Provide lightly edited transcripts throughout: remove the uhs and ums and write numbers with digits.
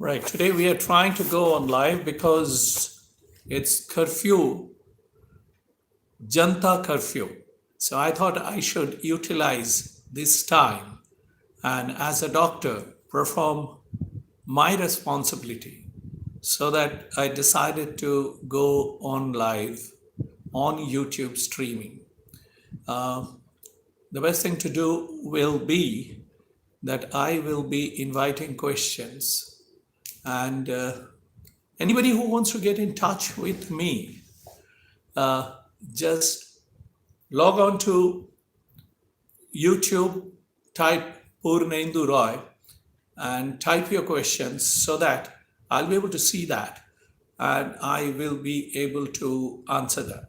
Right. Today we are trying to go on live because it's curfew, Janta curfew. So I thought I should utilize this time and, as a doctor, perform my responsibility. So that I decided to go on live on YouTube streaming. The best thing to do will be that I will be inviting questions, and anybody who wants to get in touch with me, just log on to YouTube, type Purnendu Roy, and type your questions so that I'll be able to see that and I will be able to answer them.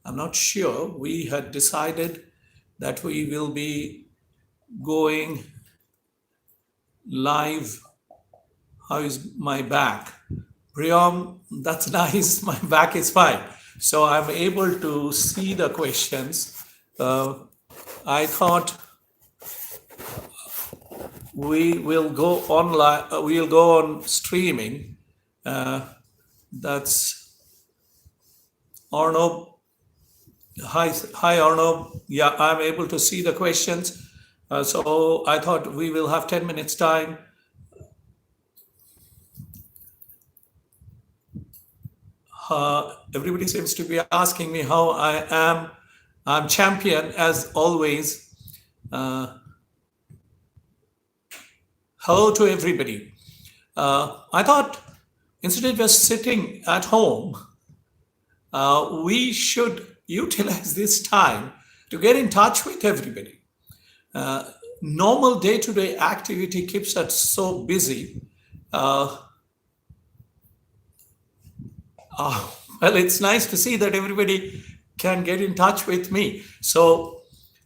I'm not sure. We had decided that we will be going live. How is my back? Priyam, that's nice. My back is fine. So I'm able to see the questions. I thought we will go online. We'll go on streaming. That's Arnob. Hi, Arnob. Yeah, I'm able to see the questions. So I thought we will have 10 minutes time. Everybody seems to be asking me how I am. I'm champion as always. Hello to everybody. I thought instead of just sitting at home, we should utilize this time to get in touch with everybody. Normal day-to-day activity keeps us so busy. Well, it's nice to see that everybody can get in touch with me. So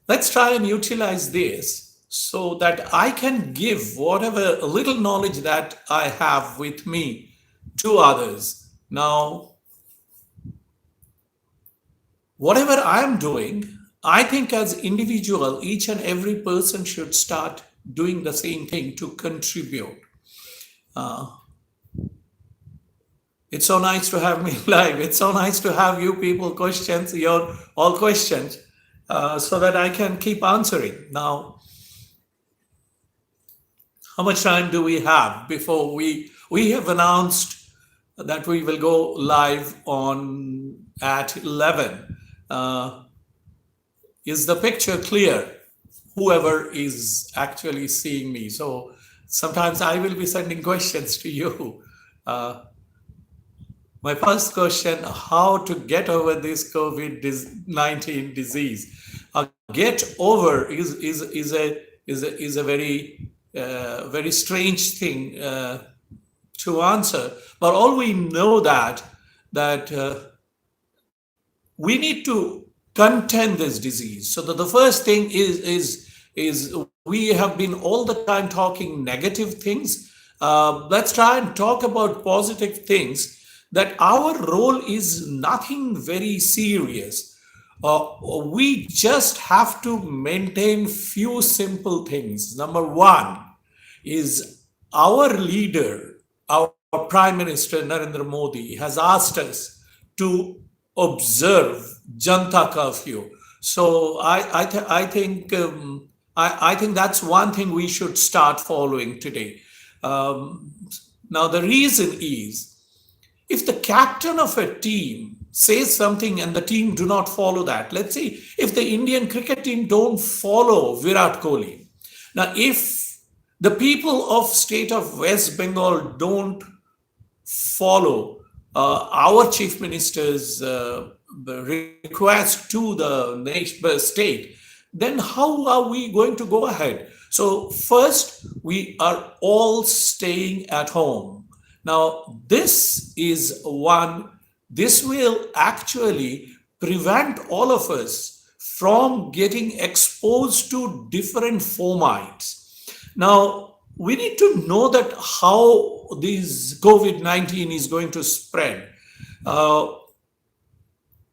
let's try and utilize this so that I can give whatever little knowledge that I have with me to others. Now, whatever I'm doing, I think as individual, each and every person should start doing the same thing to contribute. It's so nice to have me live. It's so nice to have you people questions, your all questions, so that I can keep answering. Now, how much time do we have before we have announced that we will go live on at 11. Is the picture clear? Whoever is actually seeing me. So sometimes I will be sending questions to you. My first question: how to get over this COVID-19 disease? Get over is a very strange thing to answer. But all we know that we need to contain this disease. So that the first thing is we have been all the time talking negative things. Let's try and talk about positive things. That our role is nothing very serious. We just have to maintain few simple things. Number one is our leader, our Prime Minister Narendra Modi, has asked us to observe Janta curfew. So I think that's one thing we should start following today. Now the reason is, if the captain of a team says something and the team do not follow that, let's say if the Indian cricket team don't follow Virat Kohli. Now, if the people of state of West Bengal don't follow our chief minister's request to the state, then how are we going to go ahead? So first, we are all staying at home. Now, this will actually prevent all of us from getting exposed to different fomites. Now, we need to know that how this COVID-19 is going to spread.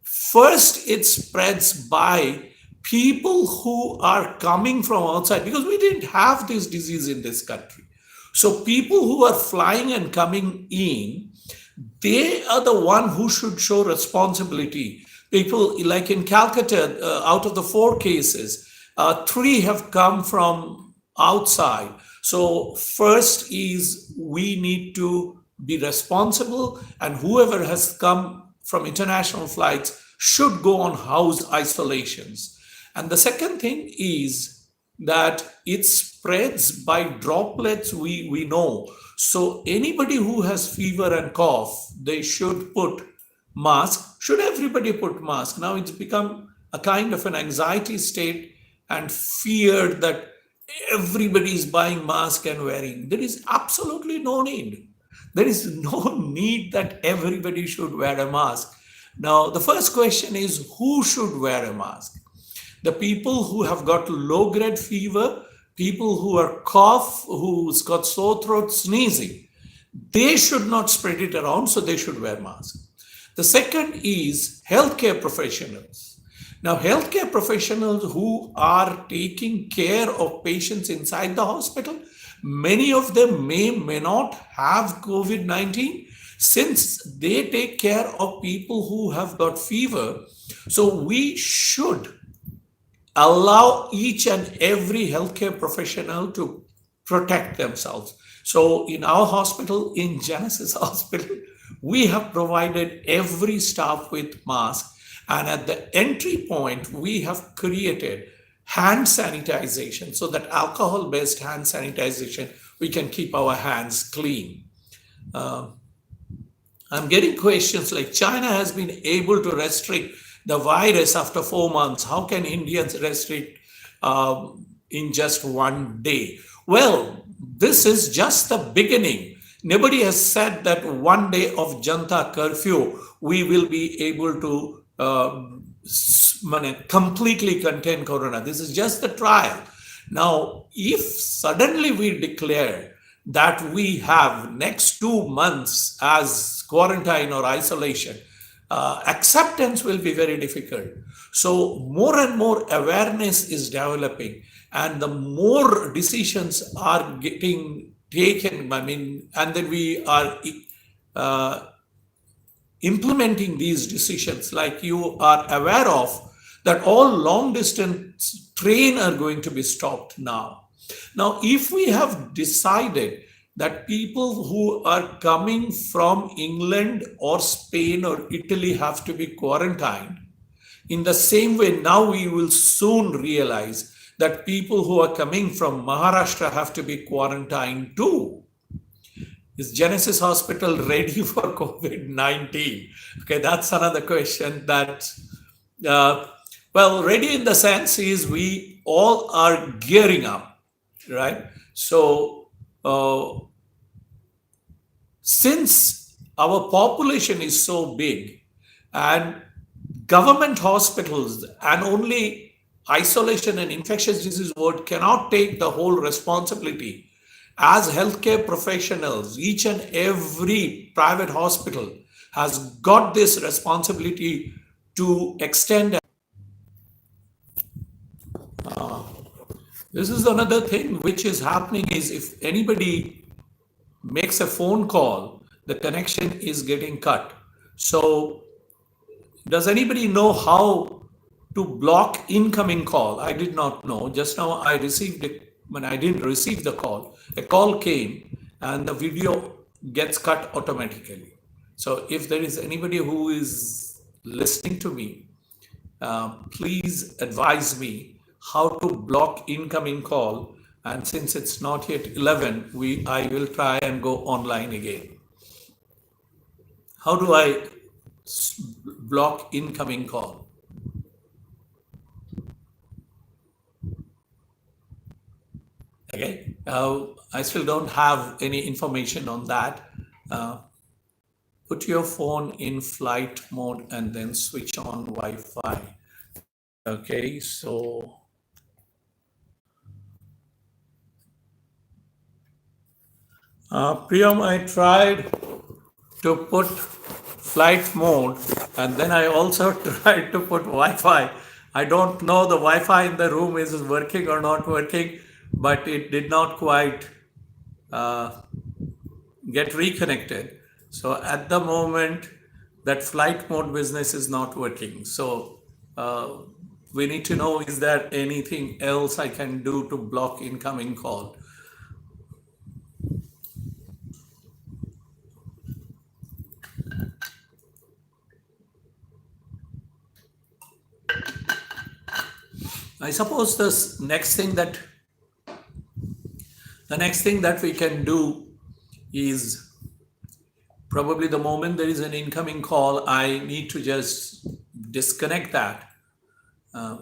First, it spreads by people who are coming from outside, because we didn't have this disease in this country. So people who are flying and coming in, they are the one who should show responsibility. People like in Calcutta, out of the 4 cases, 3 have come from outside. So first is we need to be responsible, and whoever has come from international flights should go on house isolations. And the second thing is that it spreads by droplets, we know. So anybody who has fever and cough, they should put mask. Should everybody put mask? Now it's become a kind of an anxiety state and fear that everybody is buying mask and wearing. There is absolutely no need. There is no need that everybody should wear a mask. Now, the first question is who should wear a mask? The people who have got low-grade fever, people who are cough, who's got sore throat, sneezing, they should not spread it around, so they should wear masks. The second is healthcare professionals. Now, healthcare professionals who are taking care of patients inside the hospital, many of them may not have COVID-19, since they take care of people who have got fever. So we should allow each and every healthcare professional to protect themselves. So in our hospital, in Genesis Hospital, we have provided every staff with masks, and at the entry point, we have created hand sanitization, so that alcohol-based hand sanitization, we can keep our hands clean. I'm getting questions like China has been able to restrict the virus after 4 months. How can Indians restrict in just 1 day? Well, this is just the beginning. Nobody has said that 1 day of Janta curfew, we will be able to completely contain corona. This is just the trial. Now, if suddenly we declare that we have next 2 months as quarantine or isolation, acceptance will be very difficult. So more and more awareness is developing, and the more decisions are getting taken, and then we are implementing these decisions, like you are aware of, that all long distance train are going to be stopped now. Now, if we have decided that people who are coming from England or Spain or Italy have to be quarantined, in the same way, now we will soon realize that people who are coming from Maharashtra have to be quarantined too. Is Genesis Hospital ready for COVID-19? Okay, that's another question that, well, ready in the sense is we all are gearing up, right? So, since our population is so big and government hospitals and only isolation and infectious disease ward cannot take the whole responsibility, as healthcare professionals, each and every private hospital has got this responsibility to extend. This is another thing which is happening is if anybody makes a phone call, the connection is getting cut. So does anybody know how to block incoming call? I did not know. Just now I received it when I didn't receive the call. A call came and the video gets cut automatically. So if there is anybody who is listening to me, please advise me how to block incoming call. And since it's not yet 11, I will try and go online again. How do I block incoming call? Okay, I still don't have any information on that. Put your phone in flight mode and then switch on Wi-Fi. Okay, so Priyam, I tried to put flight mode and then I also tried to put Wi-Fi. I don't know the Wi-Fi in the room is working or not working, but it did not quite uh, get reconnected. So at the moment, that flight mode business is not working. So uh, we need to know, is there anything else I can do to block incoming call? I suppose the next thing that we can do is, probably the moment there is an incoming call, I need to just disconnect that. Uh,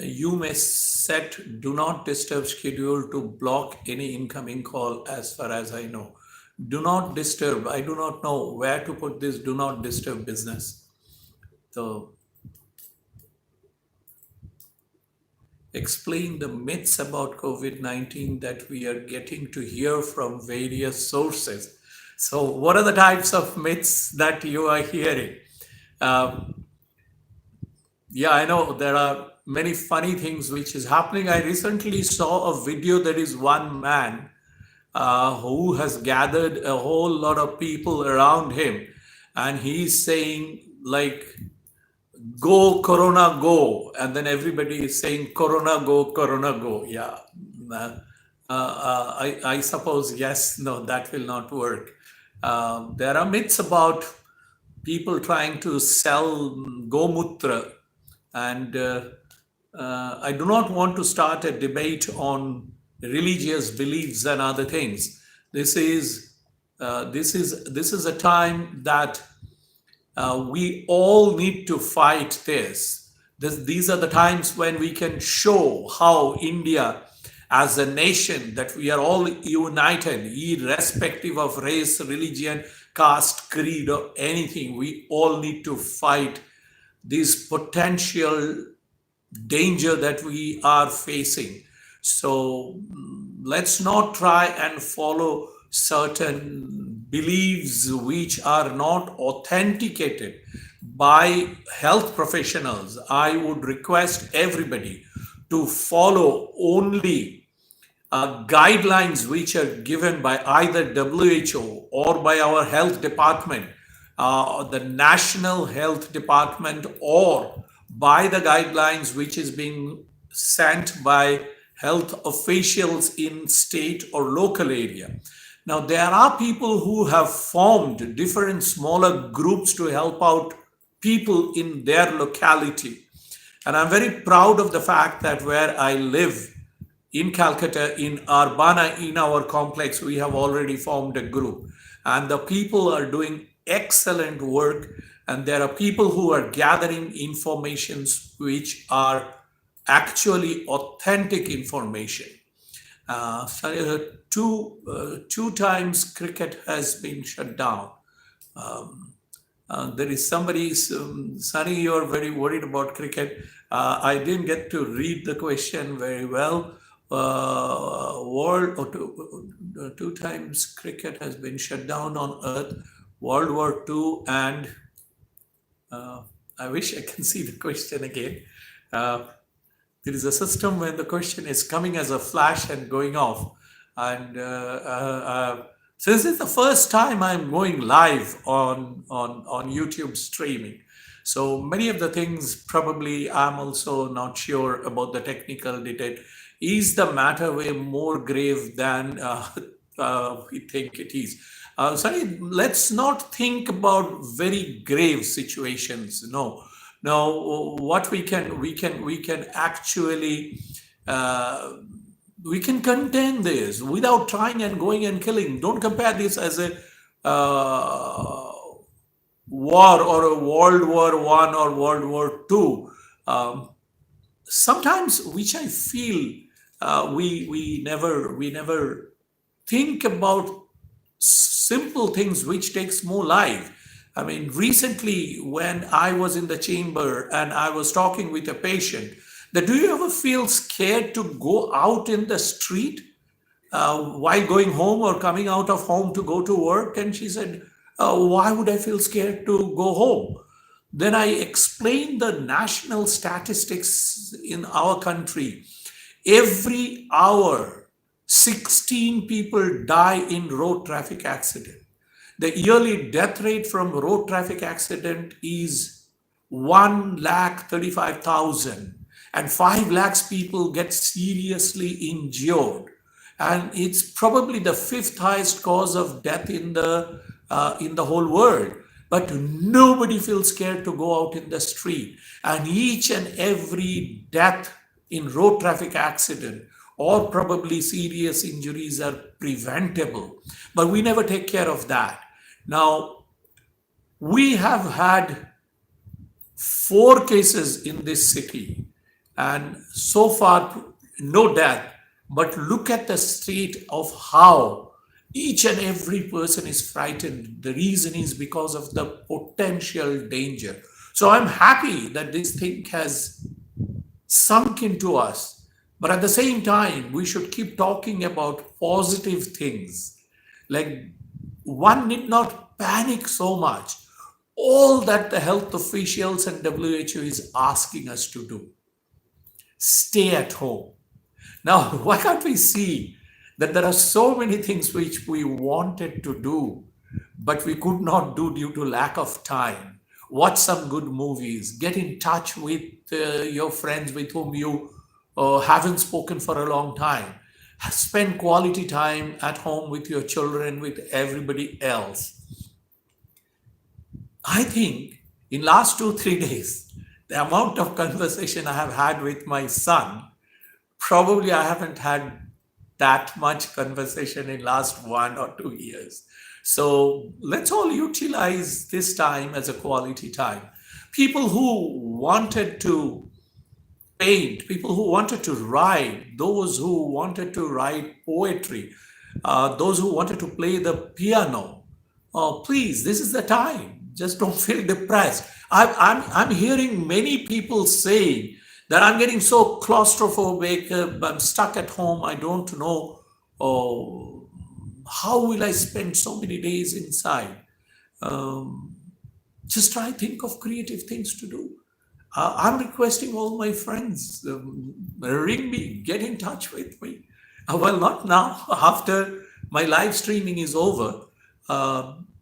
you may set do not disturb schedule to block any incoming call, as far as I know. Do not disturb. I do not know where to put this do not disturb business. So explain the myths about COVID-19 that we are getting to hear from various sources. So what are the types of myths that you are hearing? Um, yeah, I know there are many funny things which is happening. I recently saw a video. There is one man who has gathered a whole lot of people around him, and he's saying like, "Go Corona, go," and then everybody is saying, "Corona, go, Corona, go." Yeah, I suppose yes. No, that will not work. There are myths about people trying to sell gomutra, and I do not want to start a debate on religious beliefs and other things. This is a time that we all need to fight these are the times when we can show how India, as a nation, that we are all united, irrespective of race, religion, caste, creed, or anything. We all need to fight this potential danger that we are facing. So let's not try and follow certain beliefs which are not authenticated by health professionals. I would request everybody to follow only guidelines which are given by either WHO or by our health department, the National Health Department, or by the guidelines which is being sent by health officials in state or local area. Now, there are people who have formed different smaller groups to help out people in their locality. And I'm very proud of the fact that where I live in Calcutta, in Arbana, in our complex, we have already formed a group. And the people are doing excellent work. And there are people who are gathering informations which are actually authentic information. Two times cricket has been shut down. There is somebody, Sunny, you're very worried about cricket. I didn't get to read the question very well. Two times cricket has been shut down on Earth, World War II, and I wish I can see the question again. There is a system when the question is coming as a flash and going off. And since it's the first time I'm going live on YouTube streaming, so many of the things probably I'm also not sure about the technical detail. Is the matter way more grave than we think it is? Sorry, let's not think about very grave situations. No, now what we can actually we can contain this without trying and going and killing. Don't compare this as a war or a World War I or World War II. Sometimes, which I feel we never think about simple things which takes more life. I mean, recently when I was in the chamber and I was talking with a patient, that do you ever feel scared to go out in the street while going home or coming out of home to go to work? And she said, why would I feel scared to go home? Then I explained the national statistics in our country. Every hour, 16 people die in road traffic accident. The yearly death rate from road traffic accident is 1,35,000, and 5 lakhs people get seriously injured. And it's probably the fifth highest cause of death in the whole world. But nobody feels scared to go out in the street. And each and every death in road traffic accident or probably serious injuries are preventable. But we never take care of that. Now, we have had 4 cases in this city, and so far, no death. But look at the state of how each and every person is frightened. The reason is because of the potential danger. So I'm happy that this thing has sunk into us. But at the same time, we should keep talking about positive things. Like, one need not panic so much. All that the health officials and WHO is asking us to do. Stay at home. Now, why can't we see that there are so many things which we wanted to do, but we could not do due to lack of time? Watch some good movies, get in touch with your friends with whom you haven't spoken for a long time. Spend quality time at home with your children, with everybody else. I think in last 2-3 days, the amount of conversation I have had with my son, probably I haven't had that much conversation in last 1 or 2 years. So let's all utilize this time as a quality time. People who wanted to paint, people who wanted to write, those who wanted to write poetry, those who wanted to play the piano, please, this is the time. Just don't feel depressed. I'm hearing many people saying that I'm getting so claustrophobic, I'm stuck at home, I don't know how will I spend so many days inside. Just try think of creative things to do. I'm requesting all my friends, ring me, get in touch with me. Well, not now, after my live streaming is over.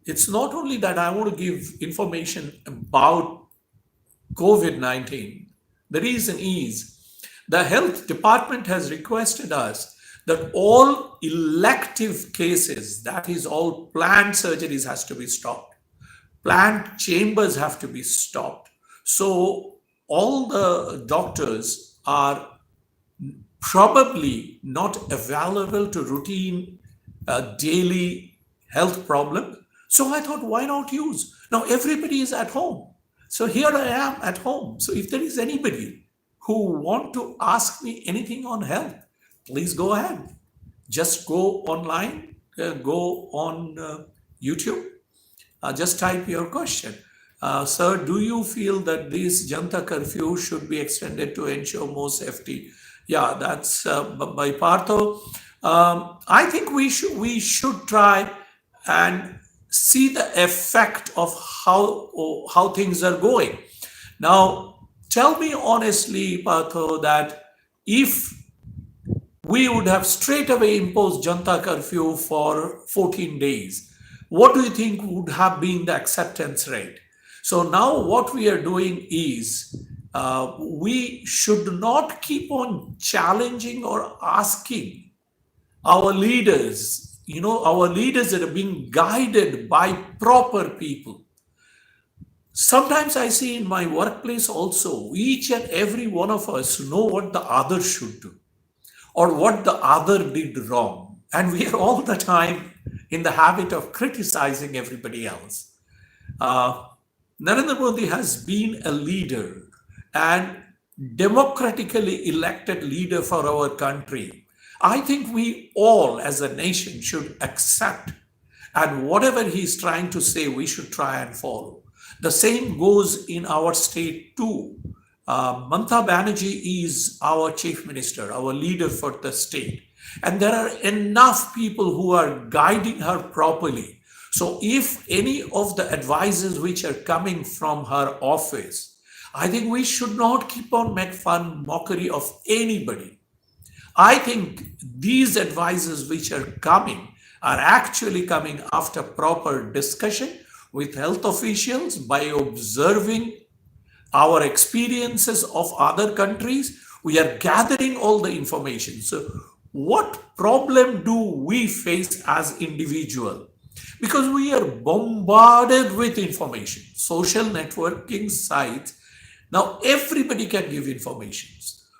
It's not only that I want to give information about COVID-19. The reason is the health department has requested us that all elective cases, that is all planned surgeries, has to be stopped. Planned chambers have to be stopped. So all the doctors are probably not available to routine daily health problems. So I thought, why not use? Now everybody is at home. So here I am at home. So if there is anybody who want to ask me anything on health, please go ahead. Just go online, go on YouTube, just type your question. Sir, do you feel that this Janta curfew should be extended to ensure more safety? Yeah, that's by Partho. I think we should try and see the effect of how things are going. Now, tell me honestly, Partho, that if we would have straight away imposed Janta curfew for 14 days, what do you think would have been the acceptance rate? So now what we are doing is we should not keep on challenging or asking our leaders. You know, our leaders that are being guided by proper people. Sometimes I see in my workplace also, each and every one of us know what the other should do or what the other did wrong. And we are all the time in the habit of criticizing everybody else. Narendra Modi has been a leader and democratically elected leader for our country. I think we all as a nation should accept, and whatever he's trying to say, we should try and follow. The same goes in our state too. Mamata Banerjee is our chief minister, our leader for the state. And there are enough people who are guiding her properly. So if any of the advices which are coming from her office, I think we should not keep on make fun, mockery of anybody. I think these advices which are coming are actually coming after proper discussion with health officials by observing our experiences of other countries. We are gathering all the information. So what problem do we face as individual? Because we are bombarded with information, social networking sites. Now everybody can give information.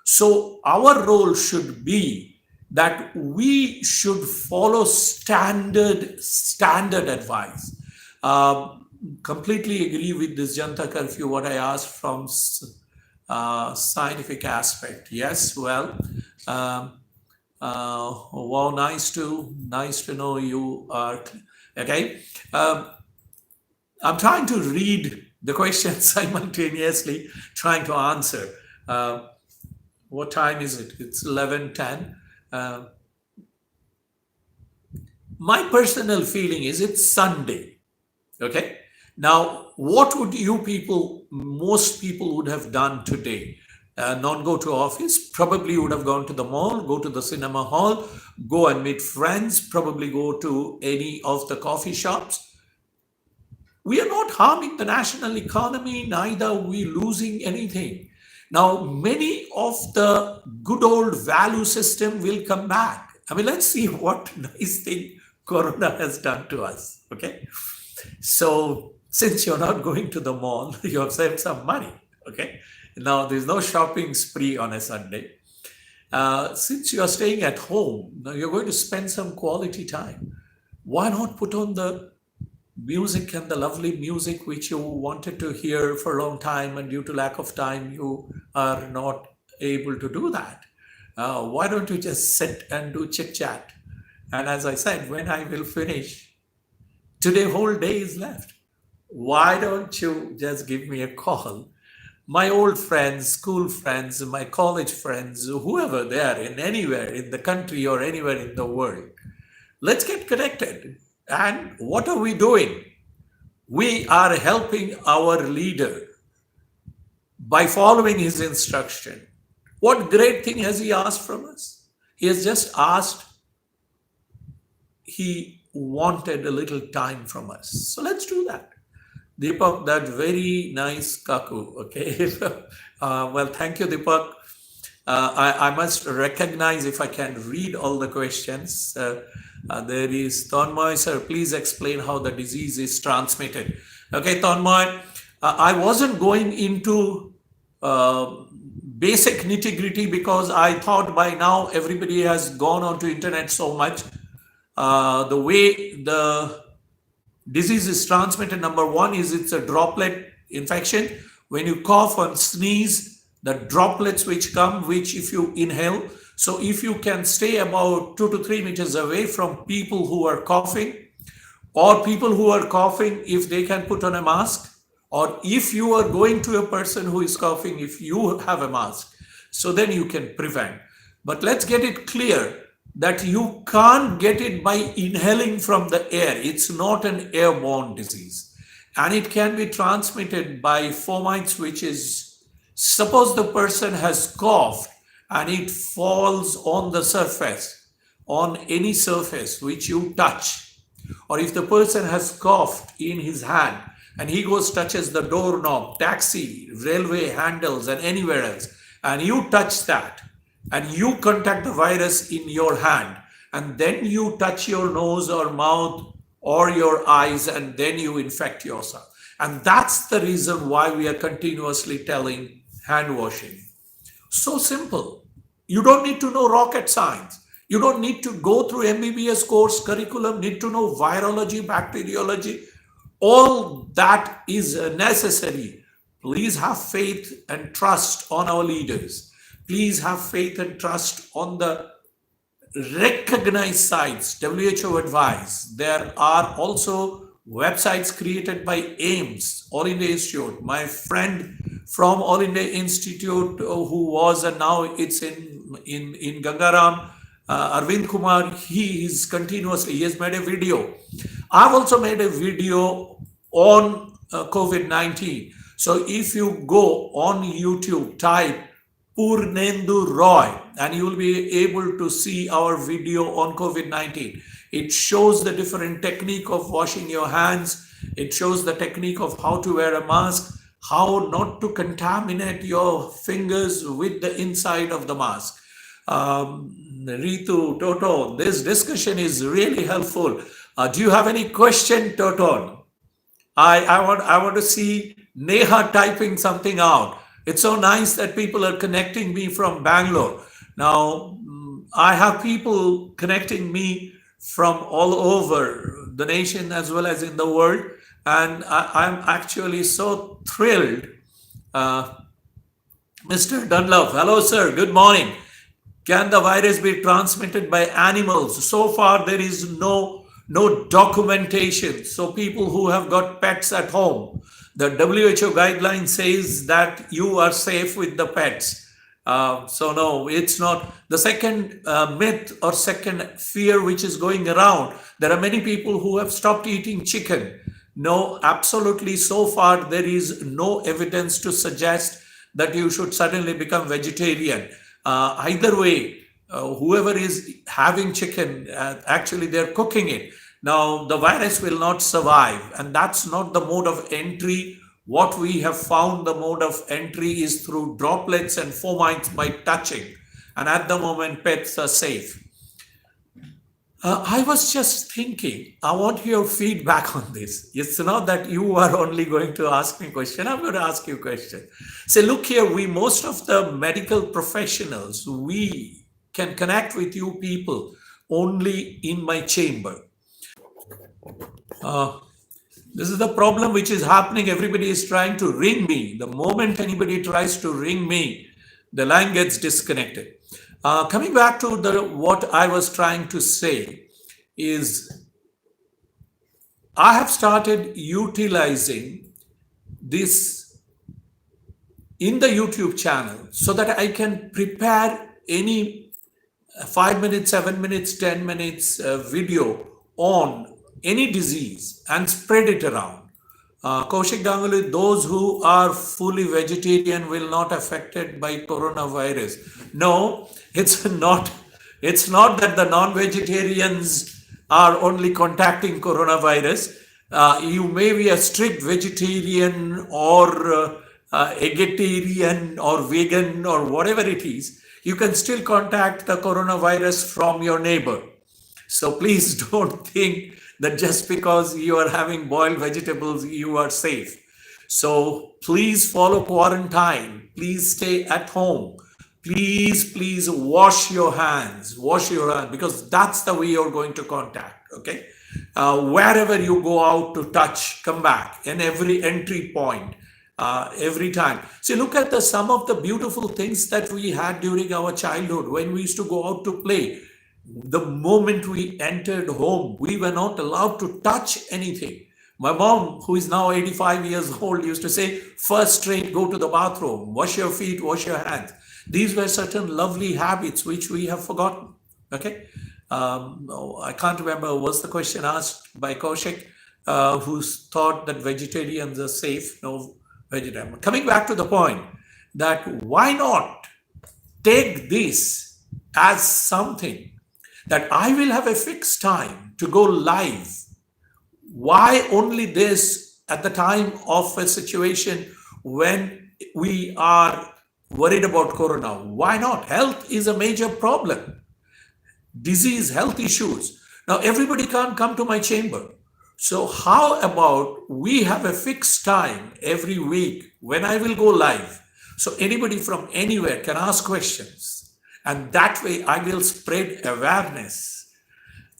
So our role should be that we should follow standard advice. Completely agree with this Janta curfew, what I asked from scientific aspect. Yes, well, wow, nice to know you are okay. I'm trying to read the question simultaneously, trying to answer. What time is it? It's 11:10. My personal feeling is it's Sunday. Okay. Now, what would most people would have done today? Not go to office, probably would have gone to the mall, go to the cinema hall, go and meet friends, probably go to any of the coffee shops. We are not harming the national economy, neither are we losing anything. Now, many of the good old value system will come back. I mean, let's see what nice thing Corona has done to us. Okay. So since you're not going to the mall, you have saved some money. Okay. Now there's no shopping spree on a Sunday. Since you're staying at home, now you're going to spend some quality time. Why not put on the music and the lovely music which you wanted to hear for a long time, and due to lack of time you are not able to do that? Why don't you just sit and do chit chat? And as I said, when I will finish, today whole day is left. Why don't you just give me a call? My old friends, school friends, my college friends, whoever they are, in anywhere in the country or anywhere in the world, let's get connected. And what are we doing? We are helping our leader by following his instruction. What great thing has he asked from us? He has just asked, he wanted a little time from us. So let's do that. Deepak, that very nice kaku. Okay. Well, thank you, Deepak. I must recognize if I can read all the questions. There is Tanmoy, sir, please explain how the disease is transmitted. Okay, Tanmoy, I wasn't going into basic nitty-gritty because I thought by now everybody has gone onto internet so much. The way the disease is transmitted, number one, is it's a droplet infection. When you cough and sneeze, the droplets which come, which if you inhale, so if you can stay about 2 to 3 meters away from people who are coughing, or people who are coughing, if they can put on a mask, or if you are going to a person who is coughing, if you have a mask, so then you can prevent. But let's get it clear that you can't get it by inhaling from the air. It's not an airborne disease. And it can be transmitted by fomites, which is, suppose the person has coughed and it falls on the surface, on any surface which you touch, or if the person has coughed in his hand and he goes touches the doorknob, taxi, railway handles and anywhere else, and you touch that and you contact the virus in your hand, and then you touch your nose or mouth or your eyes, and then you infect yourself. And that's the reason why we are continuously telling hand washing. So simple. You don't need to know rocket science. You don't need to go through MBBS course curriculum, need to know virology, bacteriology. All that is necessary. Please have faith and trust on our leaders. Please have faith and trust on the recognized sites, WHO advice. There are also websites created by AIMS, All India Institute. My friend from All India Institute, who was and now it's in Gangaram, Arvind Kumar, he has made a video. I've also made a video on COVID-19. So if you go on YouTube, type Purnendu Roy, and you will be able to see our video on COVID-19. It shows the different technique of washing your hands. It shows the technique of how to wear a mask, how not to contaminate your fingers with the inside of the mask. Ritu, Toto, this discussion is really helpful. Do you have any question, Toton? I want to see Neha typing something out. It's so nice that people are connecting me from Bangalore. Now, I have people connecting me from all over the nation as well as in the world. And I'm actually so thrilled. Uh, Mr. Dunlop, hello, sir. Good morning. Can the virus be transmitted by animals? So far, there is no documentation. So people who have got pets at home, the WHO guideline says that you are safe with the pets. So no, it's not. The second myth or second fear which is going around, there are many people who have stopped eating chicken. No, absolutely. So far, there is no evidence to suggest that you should suddenly become vegetarian. Either way, whoever is having chicken, actually they're cooking it. Now, the virus will not survive, and that's not the mode of entry. What we have found, the mode of entry is through droplets and fomites by touching. And at the moment, pets are safe. I was just thinking, I want your feedback on this. It's not that you are only going to ask me a question, I'm going to ask you a question. Say, look here, most of the medical professionals, we can connect with you people only in my chamber. This is the problem which is happening. Everybody is trying to ring me. The moment anybody tries to ring me, the line gets disconnected. Coming back to what I was trying to say is, I have started utilizing this in the YouTube channel so that I can prepare any 5 minutes, 7 minutes, 10 minutes video on any disease and spread it around. Kaushik Ganguly, those who are fully vegetarian will not affected by coronavirus. No, it's not. It's not that the non-vegetarians are only contacting coronavirus. You may be a strict vegetarian or vegetarian or vegan or whatever it is. You can still contact the coronavirus from your neighbor. So please don't think that just because you are having boiled vegetables, you are safe. So please follow quarantine. Please stay at home. Please wash your hands. Wash your hands, because that's the way you're going to contact. Okay. Wherever you go out to touch, come back. In every entry point, every time. See, look at some of the beautiful things that we had during our childhood when we used to go out to play. The moment we entered home, we were not allowed to touch anything. My mom, who is now 85 years old, used to say, first straight, go to the bathroom, wash your feet, wash your hands. These were certain lovely habits which we have forgotten. Okay. I can't remember, was the question asked by Kaushik, who thought that vegetarians are safe? No, vegetarian. Coming back to the point that why not take this as something that I will have a fixed time to go live. Why only this at the time of a situation when we are worried about corona? Why not? Health is a major problem. Disease, health issues. Now, everybody can't come to my chamber. So how about we have a fixed time every week when I will go live? So anybody from anywhere can ask questions. And that way I will spread awareness.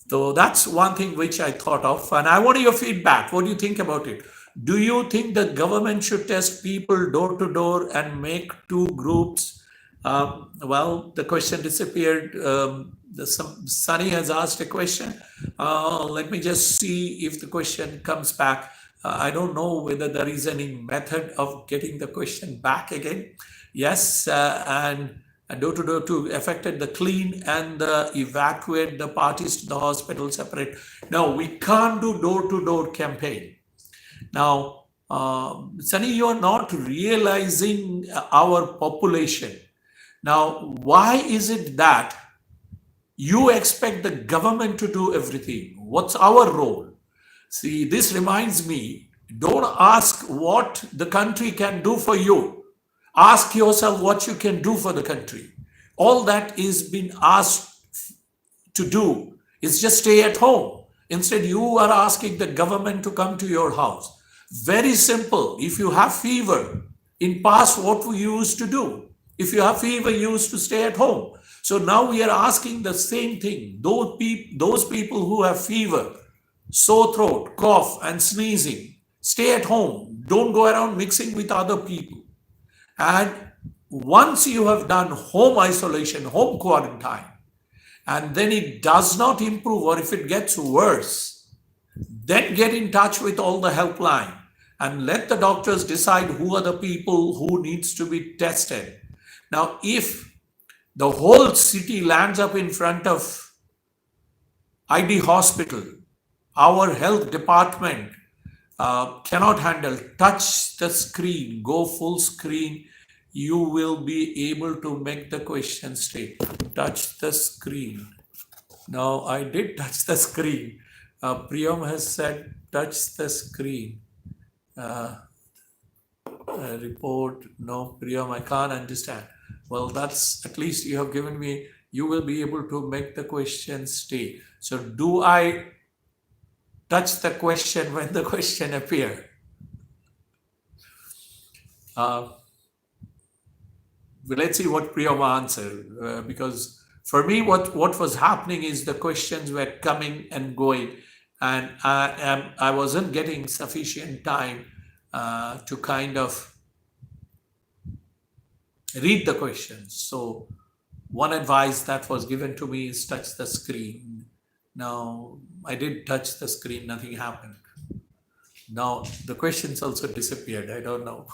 So that's one thing which I thought of. And I want your feedback. What do you think about it? Do you think the government should test people door to door and make two groups? Well, the question disappeared. Sunny has asked a question. Let me just see if the question comes back. I don't know whether there is any method of getting the question back again. Yes, and door-to-door to affected the clean and the evacuate the parties to the hospital separate. No, we can't do door-to-door campaign. Now, Sunny, you are not realizing our population. Now, why is it that you expect the government to do everything? What's our role? See, this reminds me, don't ask what the country can do for you. Ask yourself what you can do for the country. All that is being asked to do is just stay at home. Instead, you are asking the government to come to your house. Very simple. If you have fever, in past, what we used to do? If you have fever, you used to stay at home. So now we are asking the same thing. Those people who have fever, sore throat, cough, and sneezing, stay at home. Don't go around mixing with other people. And once you have done home isolation, home quarantine, and then it does not improve, or if it gets worse, then get in touch with all the helpline and let the doctors decide who are the people who needs to be tested. Now, if the whole city lands up in front of ID hospital, our health department cannot handle, touch the screen, go full screen, you will be able to make the question straight. Touch the screen. Now, I did touch the screen. Priyam has said, touch the screen. Report, no, Priyam, I can't understand. Well, that's, at least you have given me, you will be able to make the question stay. So do I touch the question when the question appears? Let's see what Priyam answered, because for me, what was happening is the questions were coming and going, and I wasn't getting sufficient time to kind of read the questions. So one advice that was given to me is touch the screen. Now, I did touch the screen, nothing happened. Now, the questions also disappeared. I don't know.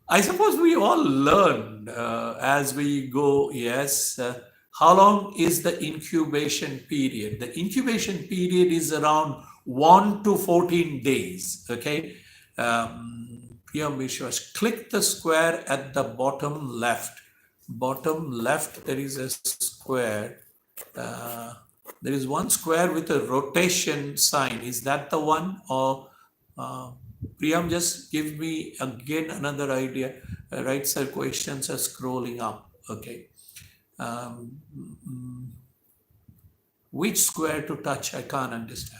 I suppose we all learn as we go, yes. How long is the incubation period? The incubation period is around 1 to 14 days, okay? Priyam Vishwas, click the square at the bottom left. Bottom left, there is a square. There is one square with a rotation sign. Is that the one? Or Priyam, just give me again another idea. Right side questions are scrolling up. Okay. Which square to touch? I can't understand.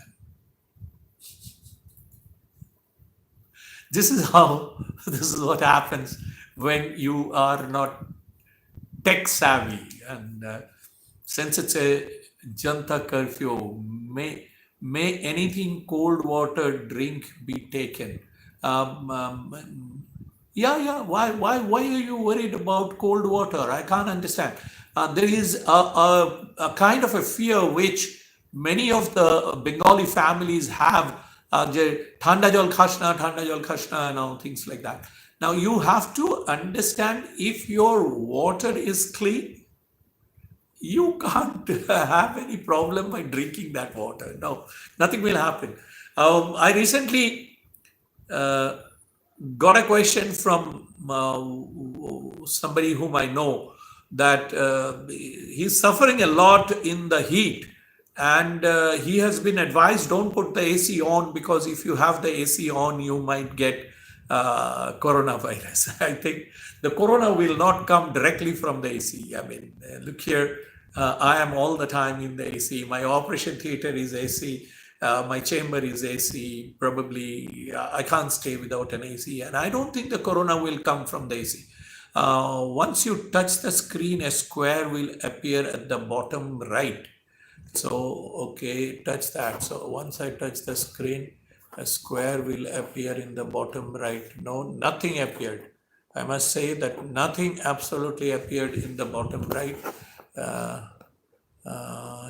This is what happens when you are not tech savvy. And since it's a Janta curfew, may anything cold water drink be taken? Yeah. Why are you worried about cold water? I can't understand. There is a kind of a fear which many of the Bengali families have. Thanda jal khasna, and all things like that. Now you have to understand, if your water is clean, you can't have any problem by drinking that water. No, nothing will happen. I recently got a question from somebody whom I know, that he's suffering a lot in the heat, and he has been advised, don't put the AC on, because if you have the AC on, you might get coronavirus. I think the corona will not come directly from the AC. I mean, look here, I am all the time in the AC. My operation theater is AC. My chamber is AC. Probably I can't stay without an AC. And I don't think the corona will come from the AC. Once you touch the screen, a square will appear at the bottom right. So, okay, touch that. So once I touch the screen, a square will appear in the bottom right. No, nothing appeared. I must say that nothing absolutely appeared in the bottom right.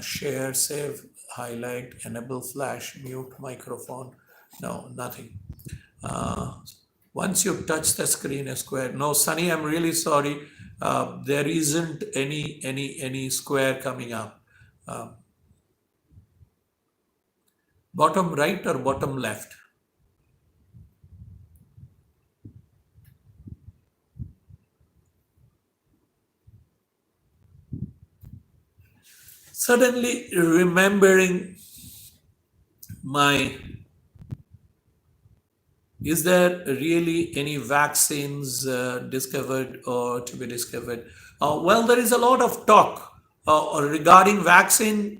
Share, save, highlight, enable flash, mute microphone. No, nothing. Once you touch the screen, a square. No, Sunny, I'm really sorry. There isn't any square coming up. Uh, Bottom right or bottom left? Suddenly remembering my, is there really any vaccines discovered or to be discovered? Well, there is a lot of talk regarding vaccine.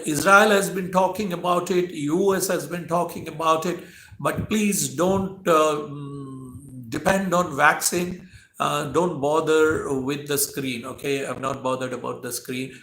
Israel has been talking about it. US has been talking about it. But please don't depend on vaccine. Don't bother with the screen. Okay, I'm not bothered about the screen.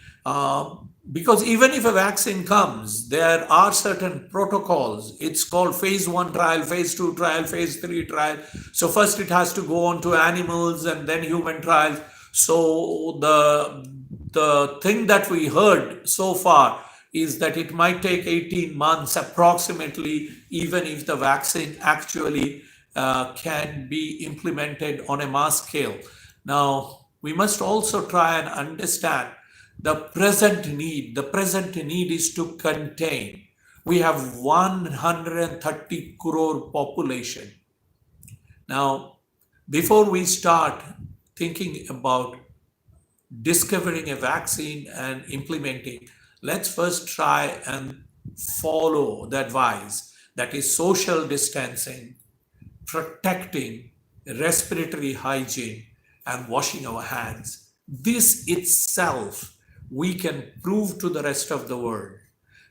Because even if a vaccine comes, there are certain protocols. It's called phase 1 trial, phase 2 trial, phase 3 trial. So first it has to go on to animals and then human trials. So the thing that we heard so far is that it might take 18 months approximately, even if the vaccine actually can be implemented on a mass scale. Now, we must also try and understand the present need. The present need is to contain. We have 130 crore population. Now, before we start thinking about discovering a vaccine and implementing, let's first try and follow the advice, that is social distancing, protecting respiratory hygiene, and washing our hands. This itself, we can prove to the rest of the world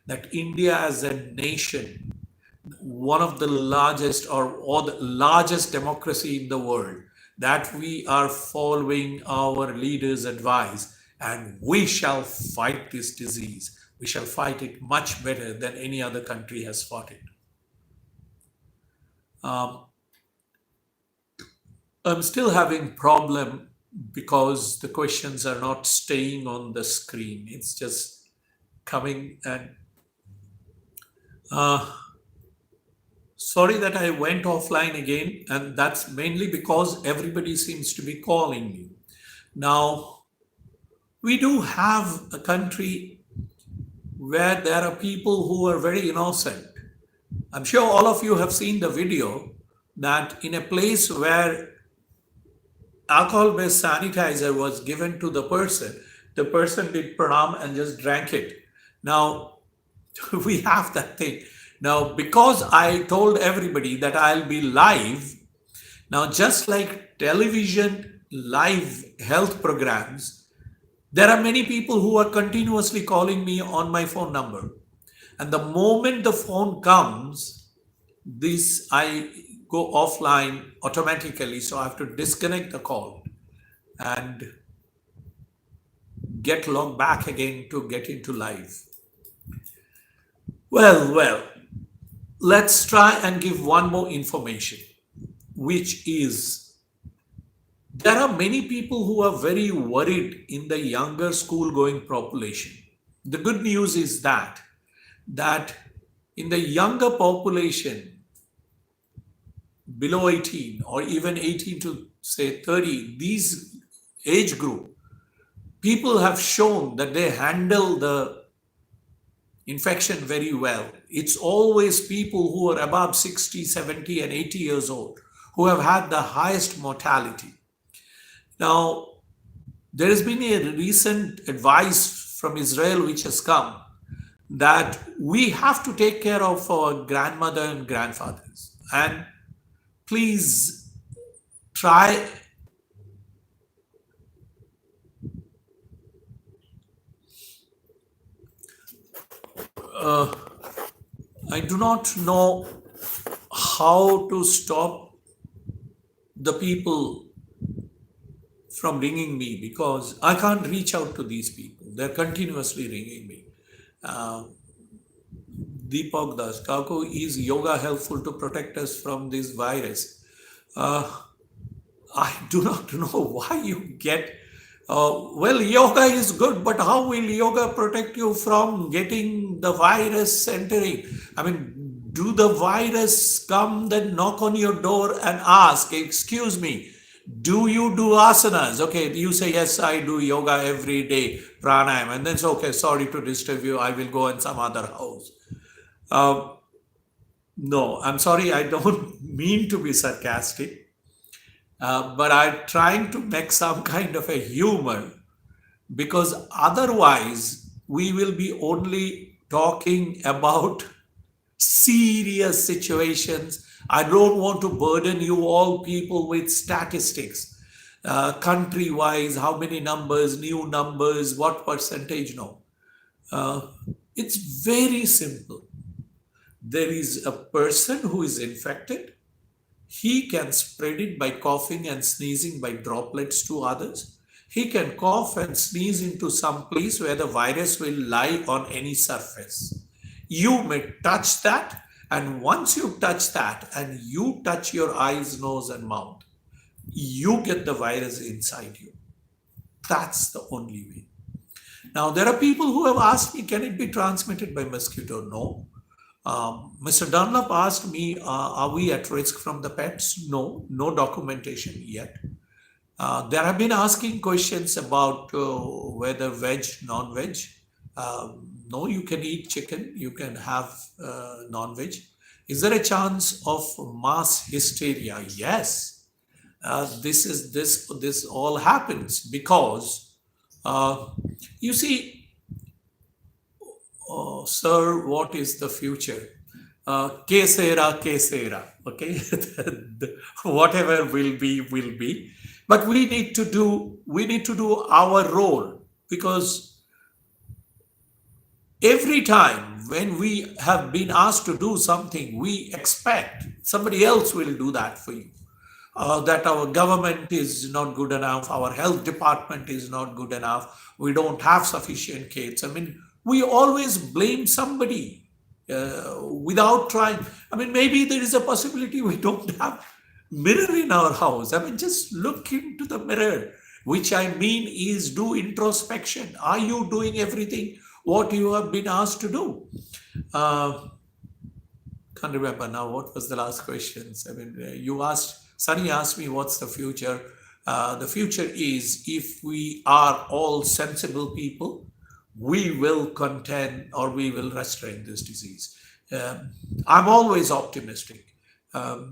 that India as a nation, one of the largest or the largest democracy in the world, that we are following our leaders' advice and we shall fight this disease. We shall fight it much better than any other country has fought it. I'm still having problem because the questions are not staying on the screen. It's just coming and sorry that I went offline again, and that's mainly because everybody seems to be calling me. Now, we do have a country where there are people who are very innocent. I'm sure all of you have seen the video that in a place where alcohol-based sanitizer was given to the person did pranam and just drank it. Now, we have that thing. Now, because I told everybody that I'll be live, now just like television live health programs, there are many people who are continuously calling me on my phone number. And the moment the phone comes, I go offline automatically. So I have to disconnect the call and get logged back again to get into live. Well, let's try and give one more information, which is there are many people who are very worried in the younger school going population. The good news is that in the younger population, below 18 or even 18 to say 30, these age group, people have shown that they handle the infection very well. It's always people who are above 60, 70 and 80 years old who have had the highest mortality. Now, there has been a recent advice from Israel which has come that we have to take care of our grandmother and grandfathers. And please try I do not know how to stop the people from ringing me because I can't reach out to these people. They're continuously ringing me. Deepak Das, Kaku, is yoga helpful to protect us from this virus? I do not know why you get. Well, yoga is good, but how will yoga protect you from getting the virus entering? I mean, Do the virus come then knock on your door and ask, excuse me, do you do asanas? Okay, you say, yes, I do yoga every day, pranayam. And then it's okay, sorry to disturb you, I will go in some other house. No, I'm sorry, I don't mean to be sarcastic, but I'm trying to make some kind of a humor, because otherwise we will be only talking about serious situations. I don't want to burden you all people with statistics, country wise, how many numbers, new numbers, what percentage. No. Uh, it's very simple. There is a person who is infected, he can spread it by coughing and sneezing by droplets to others. He can cough and sneeze into some place where the virus will lie on any surface. You may touch that, and once you touch that and you touch your eyes, nose, and mouth, you get the virus inside you. That's the only way. Now, there are people who have asked me, can it be transmitted by mosquito? No. Mr. Dunlop asked me, are we at risk from the pets? No, no documentation yet. There have been asking questions about whether veg, non-veg. No, you can eat chicken, you can have non-veg. Is there a chance of mass hysteria? Yes. This all happens because you see, oh, sir, what is the future? Que sera, okay? Whatever will be, will be. But we need to do our role, because every time when we have been asked to do something, we expect somebody else will do that for you. That our government is not good enough, our health department is not good enough, we don't have sufficient kits. I mean, we always blame somebody without trying. I mean, maybe there is a possibility we don't have mirror in our house. I mean, just look into the mirror, which I mean is do introspection. Are you doing everything what you have been asked to do? Can't remember now what was the last questions. I mean, Sunny asked me what's the future. The future is, if we are all sensible people, we will contain or we will restrain this disease. I'm always optimistic.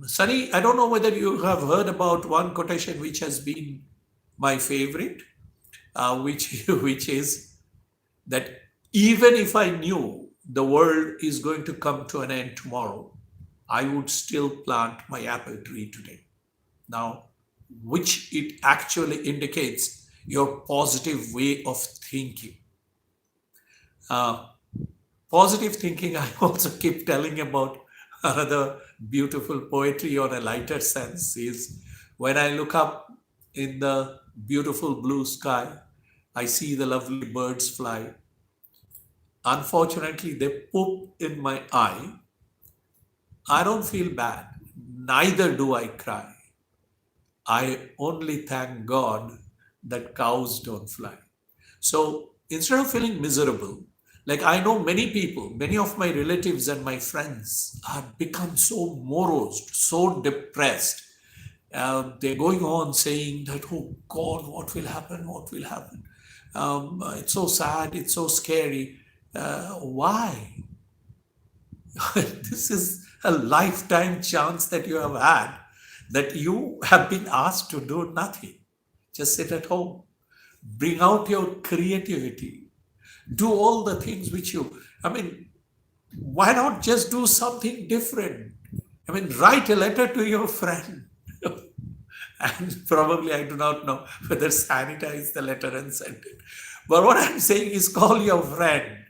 Sunny, I don't know whether you have heard about one quotation which has been my favorite, which is that even if I knew the world is going to come to an end tomorrow, I would still plant my apple tree today. Now, which it actually indicates your positive way of thinking. Positive thinking, I also keep telling about another beautiful poetry on a lighter sense, is when I look up in the beautiful blue sky, I see the lovely birds fly. Unfortunately, they poop in my eye. I don't feel bad, neither do I cry. I only thank God that cows don't fly. So instead of feeling miserable, like I know many people, many of my relatives and my friends have become so morose, so depressed. They're going on saying that, oh God, what will happen? What will happen? It's so sad, it's so scary. Why? This is a lifetime chance that you have had, that you have been asked to do nothing. Just sit at home, bring out your creativity, do all the things which I mean, why not just do something different? I mean, write a letter to your friend. And probably I do not know whether sanitize the letter and send it. But what I'm saying is, call your friend,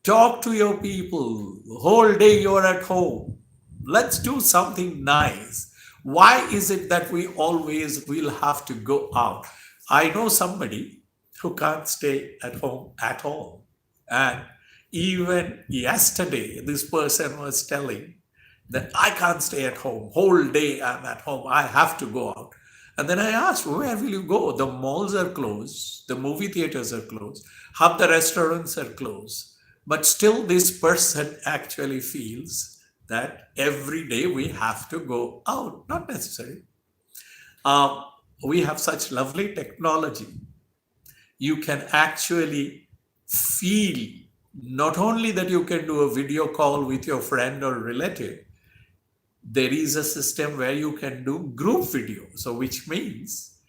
talk to your people, whole day you're at home. Let's do something nice. Why is it that we always will have to go out? I know somebody who can't stay at home at all. And even yesterday, this person was telling that I can't stay at home. Whole day I'm at home. I have to go out. And then I asked, where will you go? The malls are closed. The movie theaters are closed. Half the restaurants are closed. But still this person actually feels that every day we have to go out. Not necessary. Uh, we have such lovely technology. You can actually feel not only that you can do a video call with your friend or relative, there is a system where you can do group video. So, which means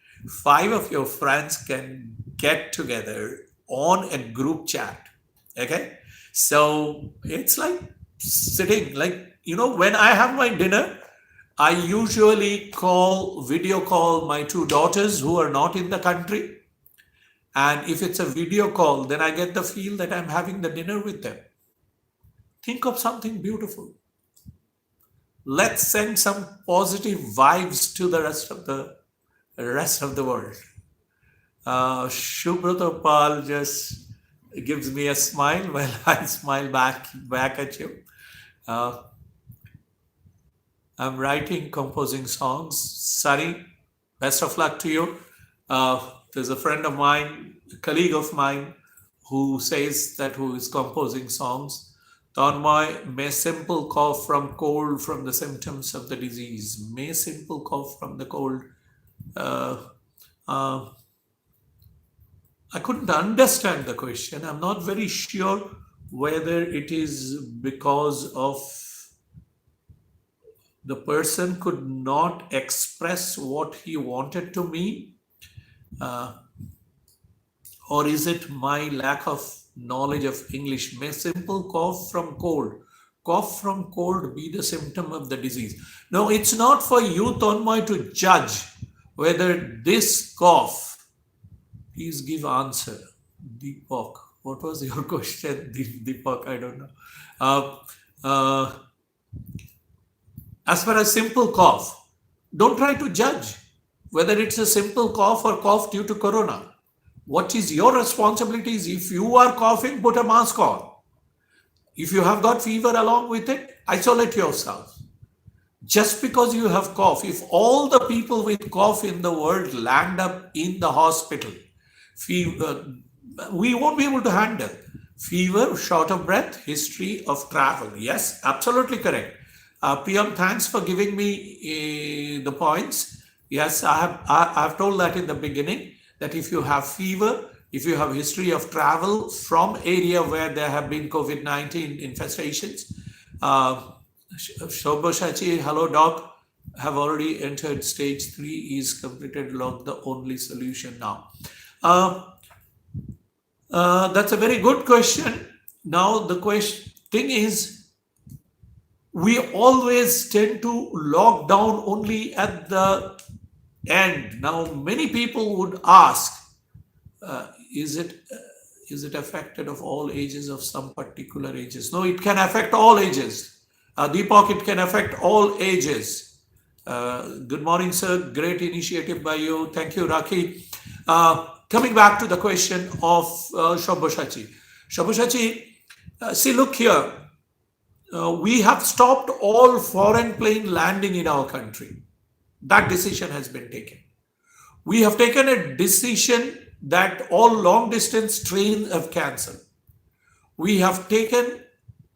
five of your friends can get together on a group chat. Okay. So, it's like sitting, like, when I have my dinner, I usually video call my two daughters who are not in the country. And if it's a video call, then I get the feel that I'm having the dinner with them. Think of something beautiful. Let's send some positive vibes to the rest of the world. Shubhrata Pal just gives me a smile while I smile back at you. Uh, I'm writing, composing songs. Sari, best of luck to you. There's a friend of mine, a colleague of mine, who is composing songs. Tanmay, may simple cough from cold from the symptoms of the disease. May simple cough from the cold. Uh, uh, I couldn't understand the question. I'm not very sure whether it is because of the person could not express what he wanted to mean, or is it my lack of knowledge of English? May simple cough from cold be the symptom of the disease? No, it's not for you, Tanmay, to judge whether this cough. Please give answer. Deepak, what was your question? Deepak, I don't know. As far as simple cough, don't try to judge whether it's a simple cough or cough due to corona. What is your responsibility is, if you are coughing, put a mask on. If you have got fever along with it, isolate yourself. Just because you have cough, if all the people with cough in the world land up in the hospital, fever, we won't be able to handle. Fever, short of breath, history of travel. Yes, absolutely correct. Priyam, thanks for giving me the points. Yes, I have told that in the beginning, that if you have fever, if you have history of travel from area where there have been COVID-19 infestations, Shoboshachi, hello doc, have already entered stage 3, is completed log, the only solution now. That's a very good question. Now the thing is, we always tend to log down only at the end. Now many people would ask, is it affected of all ages, of some particular ages? No, it can affect all ages. Deepak, it can affect all ages. Good morning, sir. Great initiative by you. Thank you, Raki. Coming back to the question of Shoboshachi. Shoboshachi, see, look here. We have stopped all foreign plane landing in our country. That decision has been taken. We have taken a decision that all long distance trains have cancelled. We have taken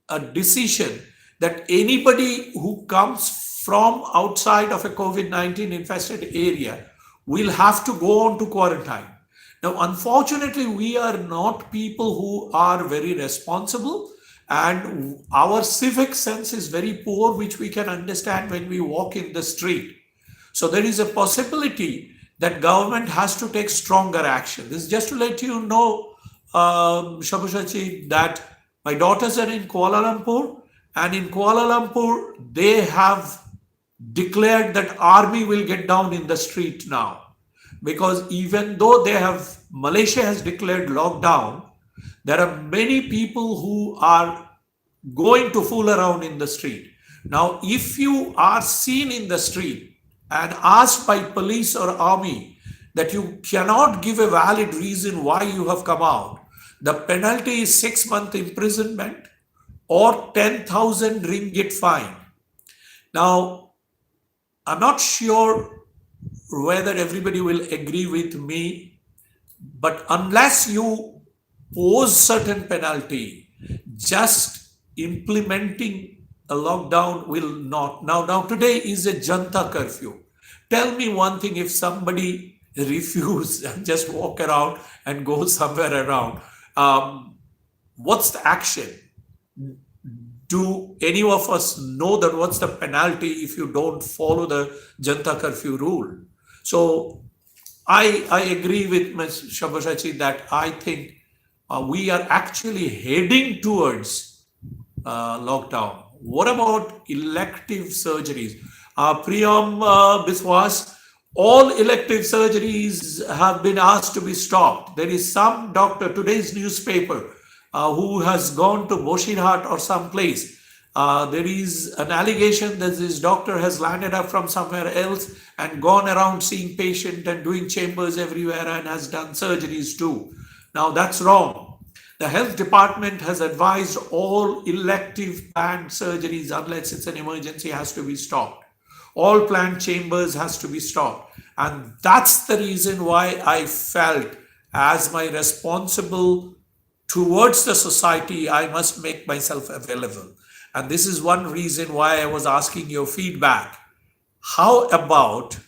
a decision that anybody who comes from outside of a COVID-19 infested area will have to go on to quarantine. Now, unfortunately, we are not people who are very responsible, and our civic sense is very poor, which we can understand when we walk in the street. So there is a possibility that government has to take stronger action. This is just to let you know, Shabushachi, that my daughters are in Kuala Lumpur, and in Kuala Lumpur, they have declared that army will get down in the street now. Because even though Malaysia has declared lockdown, there are many people who are going to fool around in the street. Now, if you are seen in the street and asked by police or army that you cannot give a valid reason why you have come out, the penalty is 6-month imprisonment or 10,000 ringgit fine. Now, I'm not sure whether everybody will agree with me, but unless you pose certain penalty, just implementing a lockdown will not. Now today is a Janta curfew. Tell me one thing, if somebody refuse and just walk around and go somewhere around, um, what's the action? Do any of us know that what's the penalty if you don't follow the Janta curfew rule? So I agree with Ms. Shabashachi that I think we are actually heading towards lockdown. What about elective surgeries? Priyam Biswas, all elective surgeries have been asked to be stopped. There is some doctor, today's newspaper, who has gone to Boshirhat or someplace. There is an allegation that this doctor has landed up from somewhere else and gone around seeing patient and doing chambers everywhere and has done surgeries too. Now that's wrong. The health department has advised all elective planned surgeries, unless it's an emergency, has to be stopped. All planned chambers has to be stopped. And that's the reason why I felt, as my responsible towards the society, I must make myself available. And this is one reason why I was asking your feedback. How about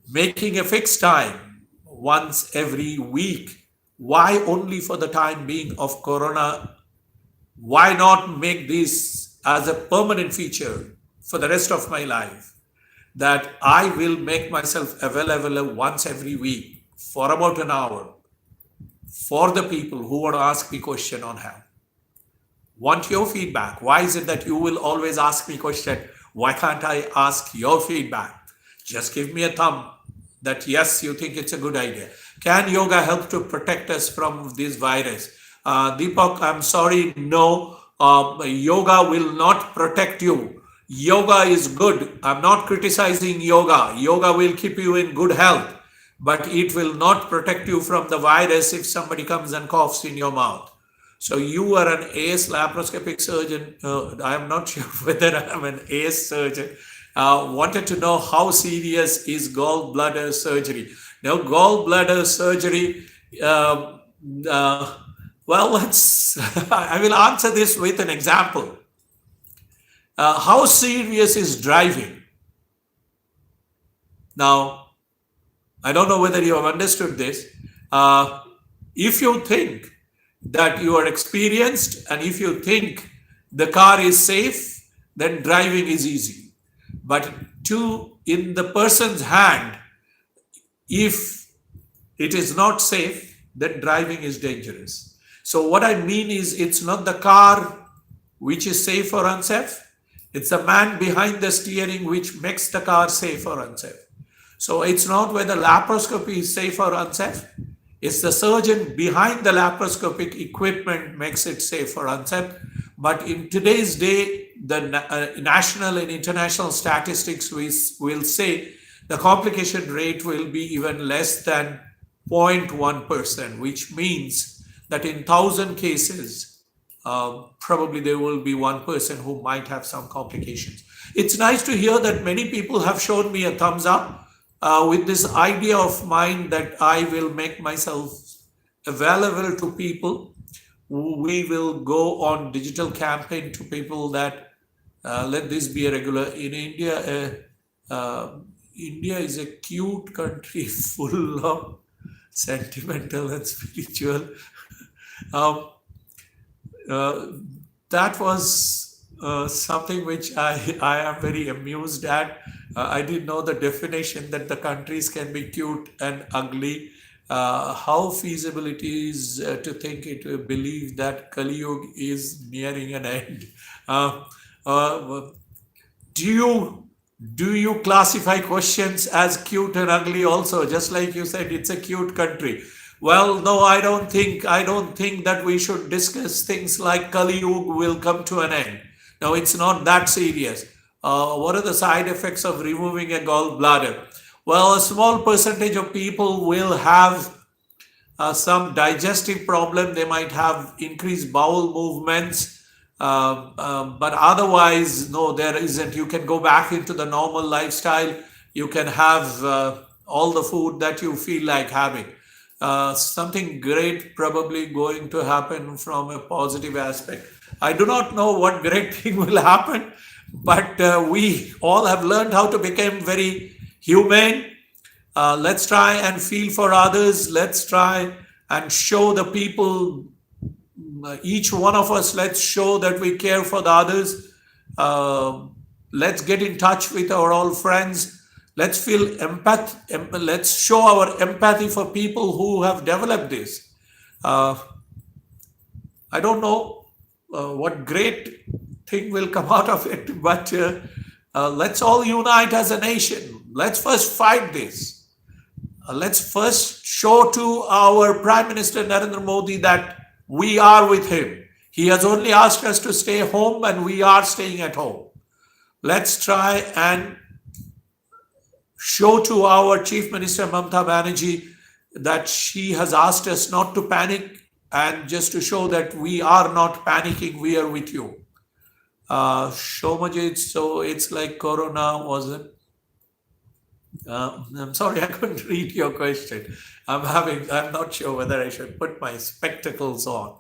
making a fixed time once every week? Why only for the time being of Corona? Why not make this as a permanent feature for the rest of my life, that I will make myself available once every week for about an hour for the people who want to ask me question on health? Want your feedback. Why is it that you will always ask me question? Why can't I ask your feedback? Just give me a thumb that yes, you think it's a good idea. Can yoga help to protect us from this virus? Deepak, I'm sorry, no. Yoga will not protect you. Yoga is good. I'm not criticizing yoga. Yoga will keep you in good health, but it will not protect you from the virus if somebody comes and coughs in your mouth. So you are an AS laparoscopic surgeon. I am not sure whether I am an AS surgeon. Wanted to know how serious is gallbladder surgery. Now, gallbladder surgery, well, let's, I will answer this with an example. How serious is driving? Now, I don't know whether you have understood this. If you think that you are experienced and if you think the car is safe, then driving is easy. But in the person's hand, if it is not safe, then driving is dangerous. So what I mean is, it's not the car which is safe or unsafe. It's the man behind the steering which makes the car safe or unsafe. So it's not whether laparoscopy is safe or unsafe. It's the surgeon behind the laparoscopic equipment makes it safe or unsafe. But in today's day, the national and international statistics will say the complication rate will be even less than 0.1%, which means that in 1,000 cases, probably there will be one person who might have some complications. It's nice to hear that many people have shown me a thumbs up with this idea of mine that I will make myself available to people. We will go on digital campaign to people that let this be a regular. In India, India is a cute country full of sentimental and spiritual. That was something which I am very amused at. I didn't know the definition that the countries can be cute and ugly. How feasible it is to think it, believe that Kali Yuga is nearing an end. Do you classify questions as cute and ugly also? Just like you said, it's a cute country. Well, no, I don't think that we should discuss things like Kali Yuga will come to an end. No, it's not that serious. What are the side effects of removing a gallbladder? Well, a small percentage of people will have some digestive problem. They might have increased bowel movements, but otherwise, no, there isn't. You can go back into the normal lifestyle. You can have all the food that you feel like having. Something great probably going to happen from a positive aspect. I do not know what great thing will happen, but we all have learned how to become very humane. Let's try and feel for others. Let's try and show the people, each one of us, let's show that we care for the others. Uh, let's get in touch with our old friends. Let's feel let's show our empathy for people who have developed this. Uh, I don't know what great thing will come out of it, but let's all unite as a nation. Let's first fight this. Let's first show to our Prime Minister Narendra Modi that we are with him. He has only asked us to stay home, and we are staying at home. Let's try and show to our Chief Minister Mamata Banerjee that she has asked us not to panic, and just to show that we are not panicking, we are with you. Shomajit, so it's like Corona, was it? I'm sorry, I couldn't read your question. I'm not sure whether I should put my spectacles on.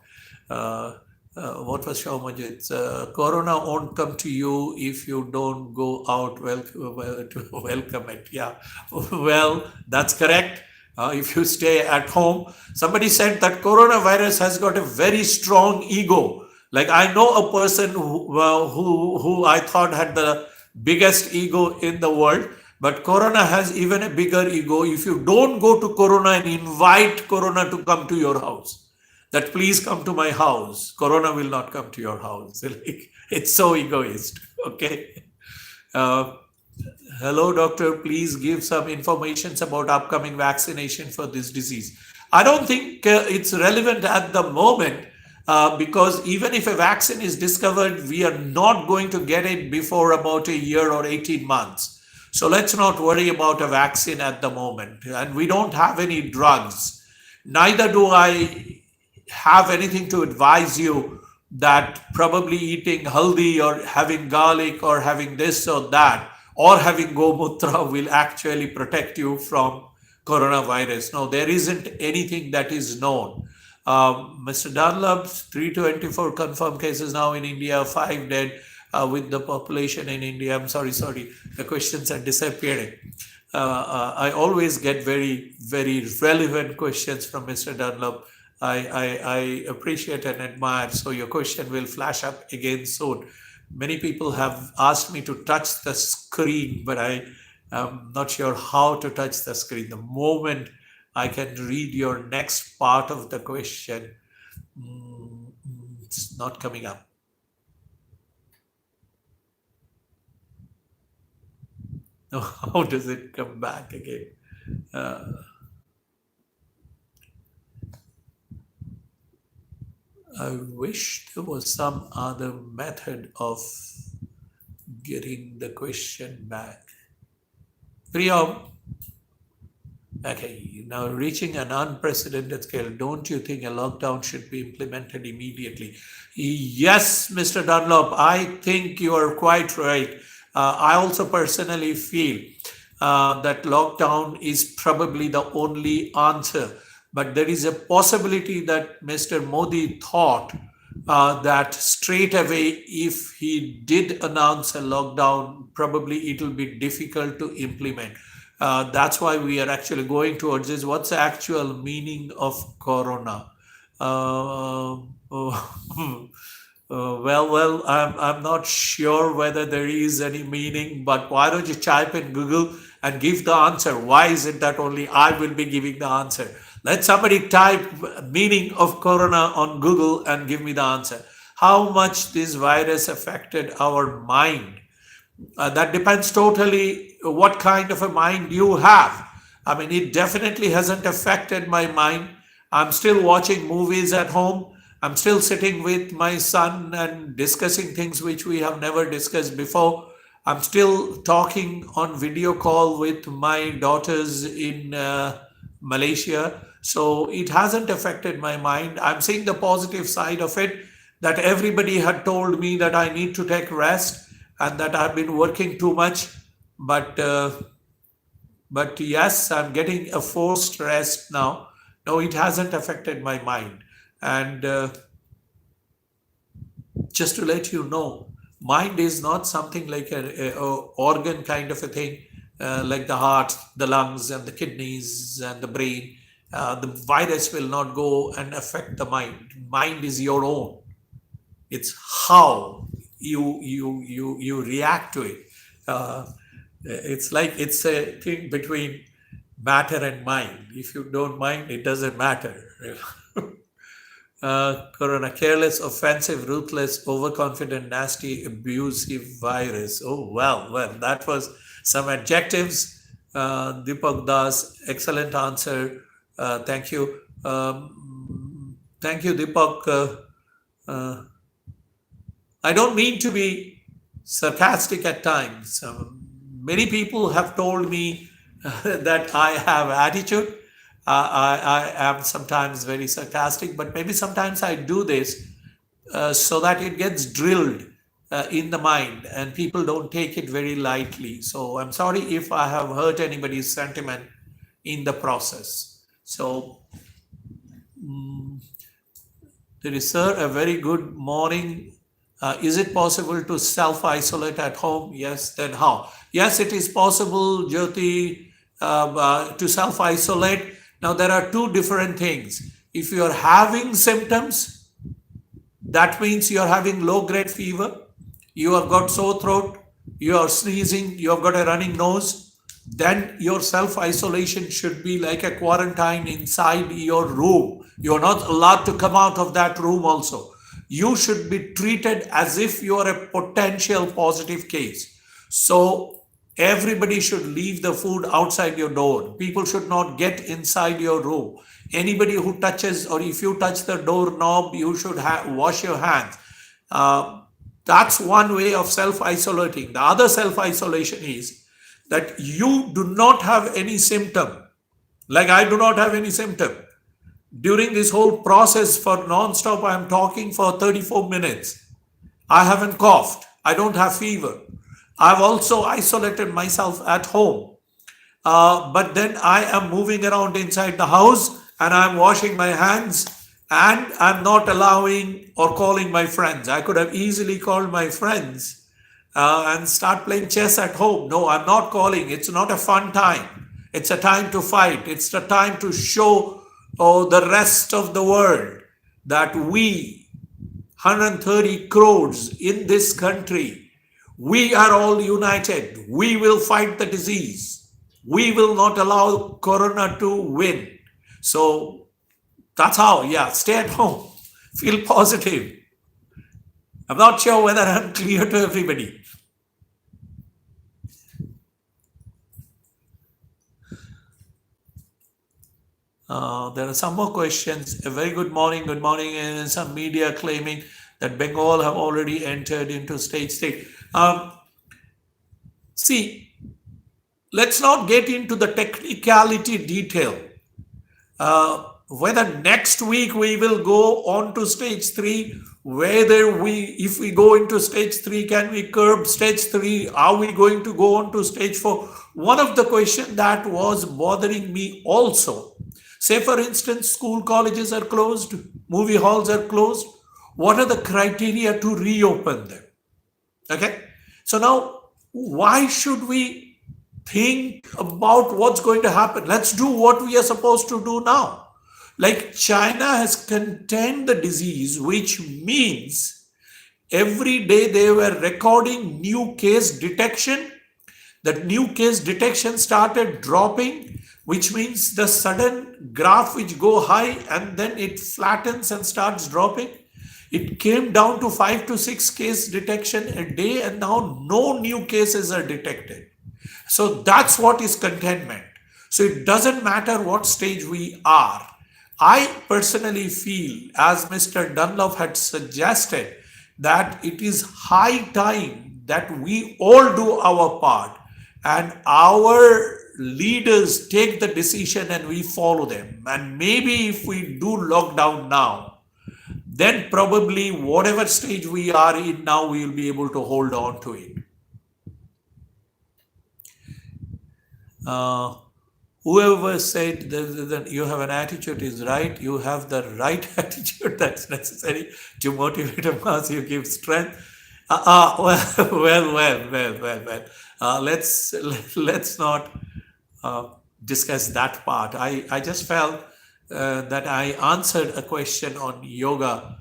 What was Shomajit's? Corona won't come to you if you don't go out to welcome it. Yeah, well, that's correct. If you stay at home, somebody said that coronavirus has got a very strong ego. Like, I know a person who I thought had the biggest ego in the world, but Corona has even a bigger ego. If you don't go to Corona and invite Corona to come to your house, that please come to my house, Corona will not come to your house. It's so egoist. Okay. Hello, doctor. Please give some information about upcoming vaccination for this disease. I don't think it's relevant at the moment because even if a vaccine is discovered, we are not going to get it before about a year or 18 months. So let's not worry about a vaccine at the moment. And we don't have any drugs. Neither do I have anything to advise you that probably eating haldi or having garlic or having this or that or having gomutra will actually protect you from coronavirus. No, there isn't anything that is known. Mr. Dunlop's 324 confirmed cases now in India, 5 dead with the population in India. I'm sorry, the questions are disappearing. I always get very, very relevant questions from Mr. Dunlop. I appreciate and admire. So your question will flash up again soon. Many people have asked me to touch the screen, but I am not sure how to touch the screen. The moment I can read your next part of the question, it's not coming up. How does it come back again? I wish there was some other method of getting the question back. Priyam, okay, now reaching an unprecedented scale, don't you think a lockdown should be implemented immediately? Yes, Mr. Dunlop, I think you are quite right. I also personally feel that lockdown is probably the only answer. But there is a possibility that Mr. Modi thought that straight away, if he did announce a lockdown, probably it will be difficult to implement. That's why we are actually going towards this. What's the actual meaning of corona? Well, I'm not sure whether there is any meaning, but why don't you type in Google and give the answer? Why is it that only I will be giving the answer? Let somebody type meaning of corona on Google and give me the answer. How much this virus affected our mind? That depends totally what kind of a mind you have. I mean, it definitely hasn't affected my mind. I'm still watching movies at home. I'm still sitting with my son and discussing things which we have never discussed before. I'm still talking on video call with my daughters in Malaysia. So it hasn't affected my mind. I'm seeing the positive side of it, that everybody had told me that I need to take rest and that I've been working too much. But yes, I'm getting a forced rest now. No, it hasn't affected my mind. And just to let you know, Mind is not something like a organ kind of a thing, like the heart, the lungs, and the kidneys and the brain. The virus will not go and affect the mind. Mind is your own. It's how you react to it. Uh, it's like it's a thing between matter and mind. If you don't mind, it doesn't matter. Corona, careless, offensive, ruthless, overconfident, nasty, abusive virus. Oh, well, that was some adjectives. Deepak Das, excellent answer. Thank you. Thank you, Deepak. Uh, I don't mean to be sarcastic at times. Many people have told me that I have attitude. I am sometimes very sarcastic, but maybe sometimes I do this so that it gets drilled in the mind and people don't take it very lightly. So I'm sorry if I have hurt anybody's sentiment in the process. So there is, sir, a very good morning. Is it possible to self-isolate at home? Yes, then how? Yes, it is possible, Jyoti, to self-isolate. Now, there are two different things. If you are having symptoms, that means you are having low-grade fever, you have got sore throat, you are sneezing, you have got a running nose, then your self-isolation should be like a quarantine inside your room. You are not allowed to come out of that room also. You should be treated as if you are a potential positive case. So everybody should leave the food outside your door. People should not get inside your room. Anybody who touches, or if you touch the doorknob, you should wash your hands. That's one way of self-isolating. The other self-isolation is that you do not have any symptom. Like I do not have any symptom. During this whole process for non-stop, I am talking for 34 minutes. I haven't coughed. I don't have fever. I've also isolated myself at home. But then I am moving around inside the house and I'm washing my hands and I'm not allowing or calling my friends. I could have easily called my friends and start playing chess at home. No, I'm not calling. It's not a fun time. It's a time to fight. It's a time to show the rest of the world that we, 130 crores in this country, we are all united. We will fight the disease. We will not allow Corona to win. So that's how, stay at home. Feel positive. I'm not sure whether I'm clear to everybody. There are some more questions. A very good morning, and some media claiming that Bengal have already entered into stage 3. See, let's not get into the technicality detail. Whether next week we will go on to stage 3, whether if we go into stage 3, can we curb stage 3? Are we going to go on to stage 4? One of the questions that was bothering me also, say for instance, school colleges are closed, movie halls are closed. What are the criteria to reopen them? Okay. So now, why should we think about what's going to happen? Let's do what we are supposed to do now. Like China has contained the disease, which means every day they were recording new case detection. That new case detection started dropping, which means the sudden graph which go high and then it flattens and starts dropping. It came down to 5 to 6 case detection a day, and now no new cases are detected. So that's what is containment. So it doesn't matter what stage we are. I personally feel, as Mr. Dunlop had suggested, that it is high time that we all do our part and our leaders take the decision and we follow them. And maybe if we do lockdown now, then probably whatever stage we are in now, we will be able to hold on to it. Whoever said that you have an attitude is right, you have the right attitude that's necessary to motivate a mass, you give strength. Well. Let's let's not uh, discuss that part. I just felt that I answered a question on yoga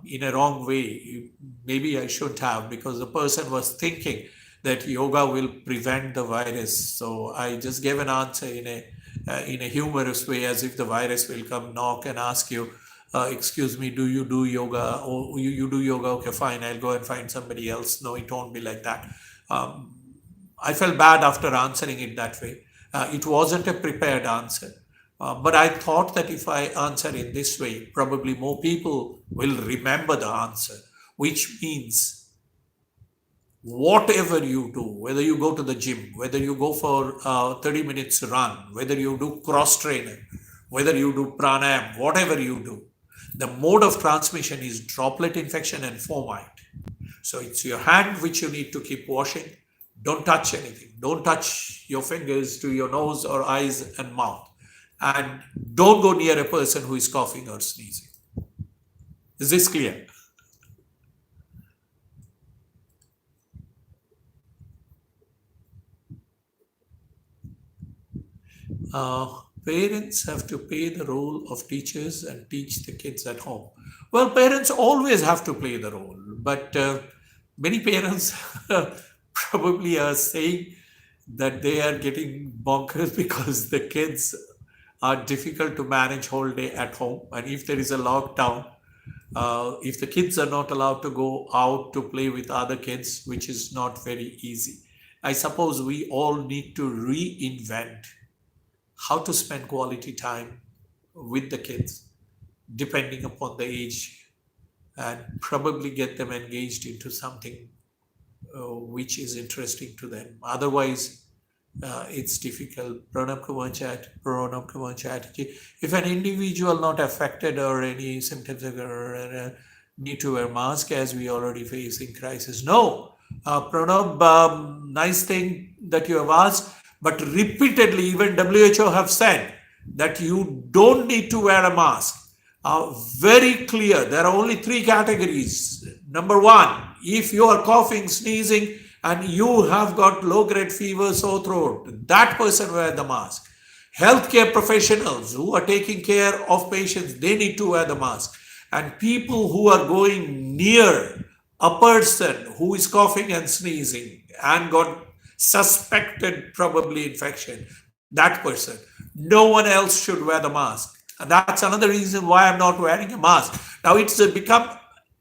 in a wrong way. Maybe I shouldn't have, because the person was thinking that yoga will prevent the virus. So I just gave an answer in a humorous way, as if the virus will come knock and ask you, excuse me, do you do yoga? Oh, you do yoga? Okay, fine. I'll go and find somebody else. No, it won't be like that. Um, I felt bad after answering it that way. It wasn't a prepared answer. But I thought that if I answer in this way, probably more people will remember the answer, which means whatever you do, whether you go to the gym, whether you go for 30 minutes run, whether you do cross training, whether you do pranayam, whatever you do, the mode of transmission is droplet infection and fomite. So it's your hand which you need to keep washing. Don't touch anything. Don't touch your fingers to your nose or eyes and mouth. And don't go near a person who is coughing or sneezing. Is this clear? Parents have to play the role of teachers and teach the kids at home. Well, parents always have to play the role, but many parents probably are saying that they are getting bonkers because the kids are difficult to manage whole day at home. And if there is a lockdown, if the kids are not allowed to go out to play with other kids, which is not very easy, I suppose we all need to reinvent how to spend quality time with the kids, depending upon the age, and probably get them engaged into something which is interesting to them. Otherwise, it's difficult. Pranab Kumar Chatterjee. If an individual not affected or any symptoms of need to wear mask, as we already facing crisis. No, Pranab, nice thing that you have asked, but repeatedly, even WHO have said that you don't need to wear a mask. Very clear. There are only three categories. Number one, if you are coughing, sneezing, and you have got low-grade fever, sore throat, that person wear the mask. Healthcare professionals who are taking care of patients, they need to wear the mask. And people who are going near a person who is coughing and sneezing and got suspected probably infection, that person, no one else should wear the mask. And that's another reason why I'm not wearing a mask. Now it's become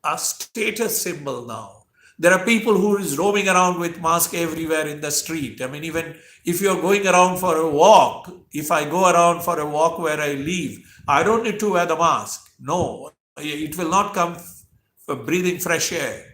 a status symbol now. There are people who is roaming around with mask everywhere in the street. I mean, even if you're going around for a walk, if I go around for a walk where I live, I don't need to wear the mask. No, it will not come for breathing fresh air.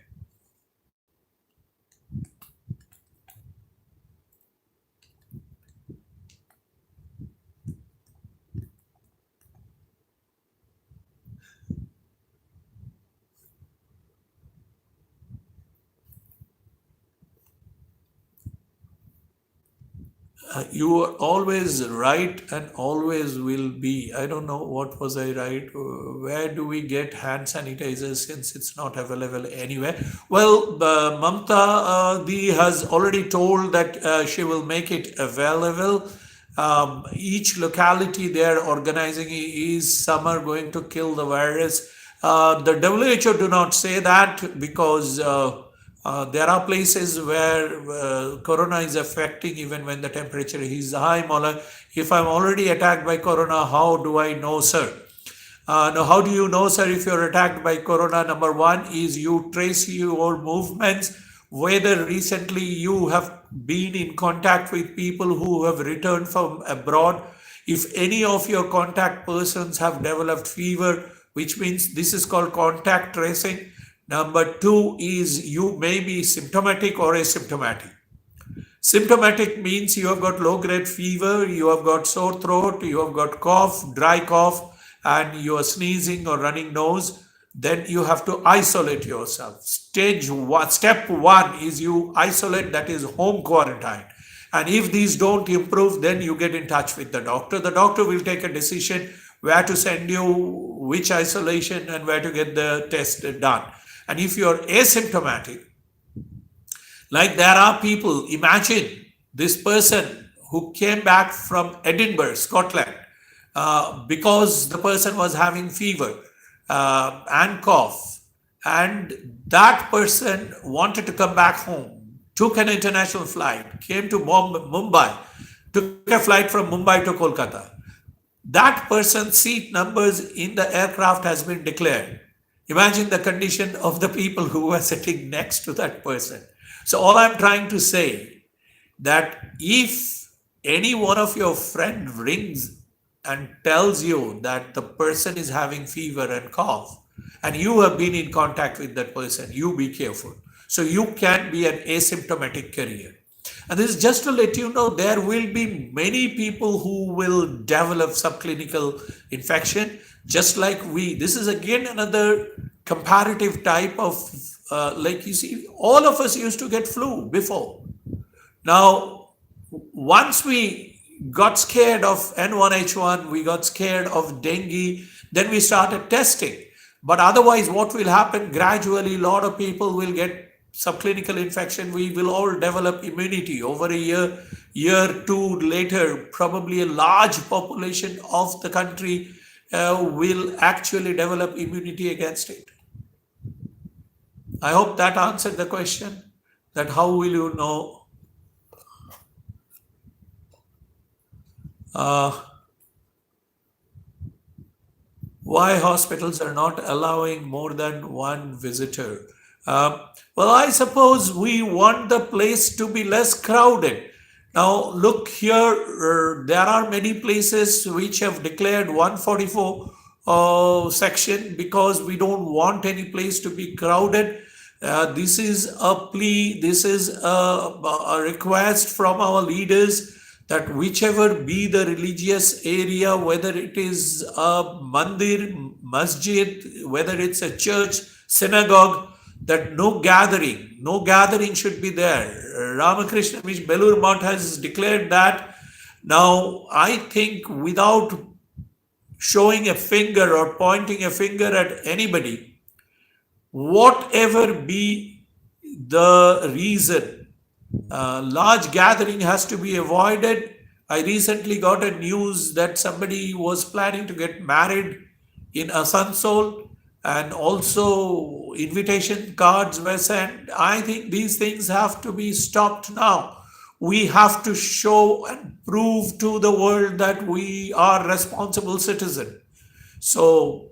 You are always right and always will be. I don't know what was I right. Where do we get hand sanitizer since it's not available anywhere? Well, Mamta Di has already told that she will make it available. Each locality they are organizing is some are going to kill the virus. The WHO do not say that because there are places where corona is affecting even when the temperature is high. If I'm already attacked by corona, how do I know, sir? Now, how do you know, sir, if you're attacked by corona? Number one is you trace your movements, whether recently you have been in contact with people who have returned from abroad. If any of your contact persons have developed fever, which means this is called contact tracing. Number two is you may be symptomatic or asymptomatic. Symptomatic means you have got low-grade fever, you have got sore throat, you have got cough, dry cough, and you are sneezing or running nose. Then you have to isolate yourself. Step one is you isolate, that is home quarantine. And if these don't improve, then you get in touch with the doctor. The doctor will take a decision where to send you, which isolation, and where to get the test done. And if you're asymptomatic, Like there are people, imagine this person who came back from Edinburgh, Scotland, because the person was having fever and cough, and that person wanted to come back home, took an international flight, came to Mumbai, took a flight from Mumbai to Kolkata. That person's seat numbers in the aircraft has been declared. Imagine the condition of the people who were sitting next to that person. So all I'm trying to say that if any one of your friend rings and tells you that the person is having fever and cough, and you have been in contact with that person, you be careful. So you can be an asymptomatic carrier. And this is just to let you know there will be many people who will develop subclinical infection, just like we. This is again another comparative type of, like you see, all of us used to get flu before. Now, once we got scared of N1H1, we got scared of dengue, then we started testing. But otherwise, what will happen gradually, a lot of people will get subclinical infection. We will all develop immunity over a year, two later, probably a large population of the country will actually develop immunity against it. I hope that answered the question, that how will you know why hospitals are not allowing more than one visitor. Well, I suppose we want the place to be less crowded. Now, look here, there are many places which have declared 144 section because we don't want any place to be crowded. This is a plea, this is a request from our leaders that whichever be the religious area, whether it is a mandir, masjid, whether it's a church, synagogue, that no gathering should be there. Ramakrishna Mission Belur Math has declared that. Now, I think without showing a finger or pointing a finger at anybody, whatever be the reason, large gathering has to be avoided. I recently got a news that somebody was planning to get married in Asansol, and also invitation cards were sent. I think these things have to be stopped now. We have to show and prove to the world that we are responsible citizens. So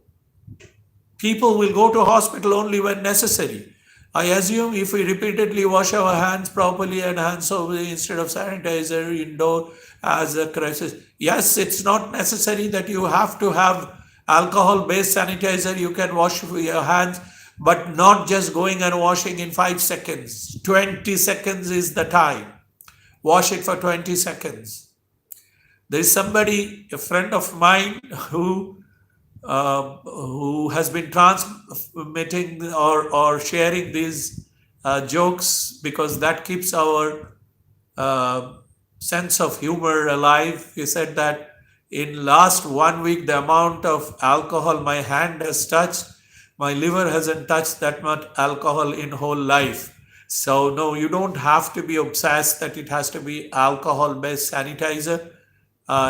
people will go to hospital only when necessary. I assume if we repeatedly wash our hands properly and hand soap instead of sanitizer indoor as a crisis. Yes, it's not necessary that you have to have alcohol-based sanitizer. You can wash your hands, but not just going and washing in 5 seconds. 20 seconds is the time. Wash it for 20 seconds. There is somebody, a friend of mine, who has been transmitting or sharing these jokes because that keeps our sense of humor alive. He said that in last 1 week, the amount of alcohol my hand has touched, my liver hasn't touched that much alcohol in whole life. So no, you don't have to be obsessed that it has to be alcohol-based sanitizer.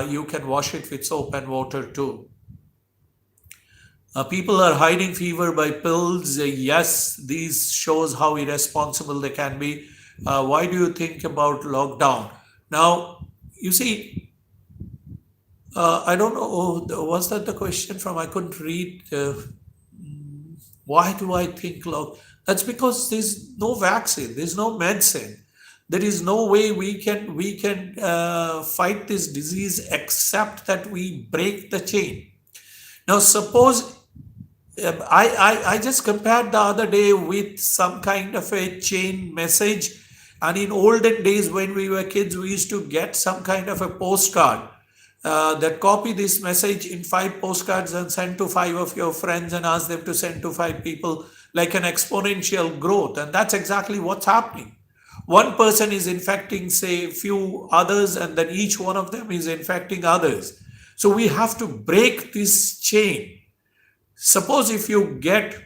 You can wash it with soap and water too. People are hiding fever by pills. Yes, these shows how irresponsible they can be. Why do you think about lockdown? Now, you see, I don't know, was that the question from, I couldn't read. Why do I think that's because there's no vaccine, there's no medicine. There is no way we can fight this disease except that we break the chain. Now, suppose I just compared the other day with some kind of a chain message. And in olden days, when we were kids, we used to get some kind of a postcard that copy this message in 5 postcards and send to 5 of your friends and ask them to send to 5 people, like an exponential growth. And that's exactly what's happening. One person is infecting, say, few others, and then each one of them is infecting others. So we have to break this chain. Suppose if you get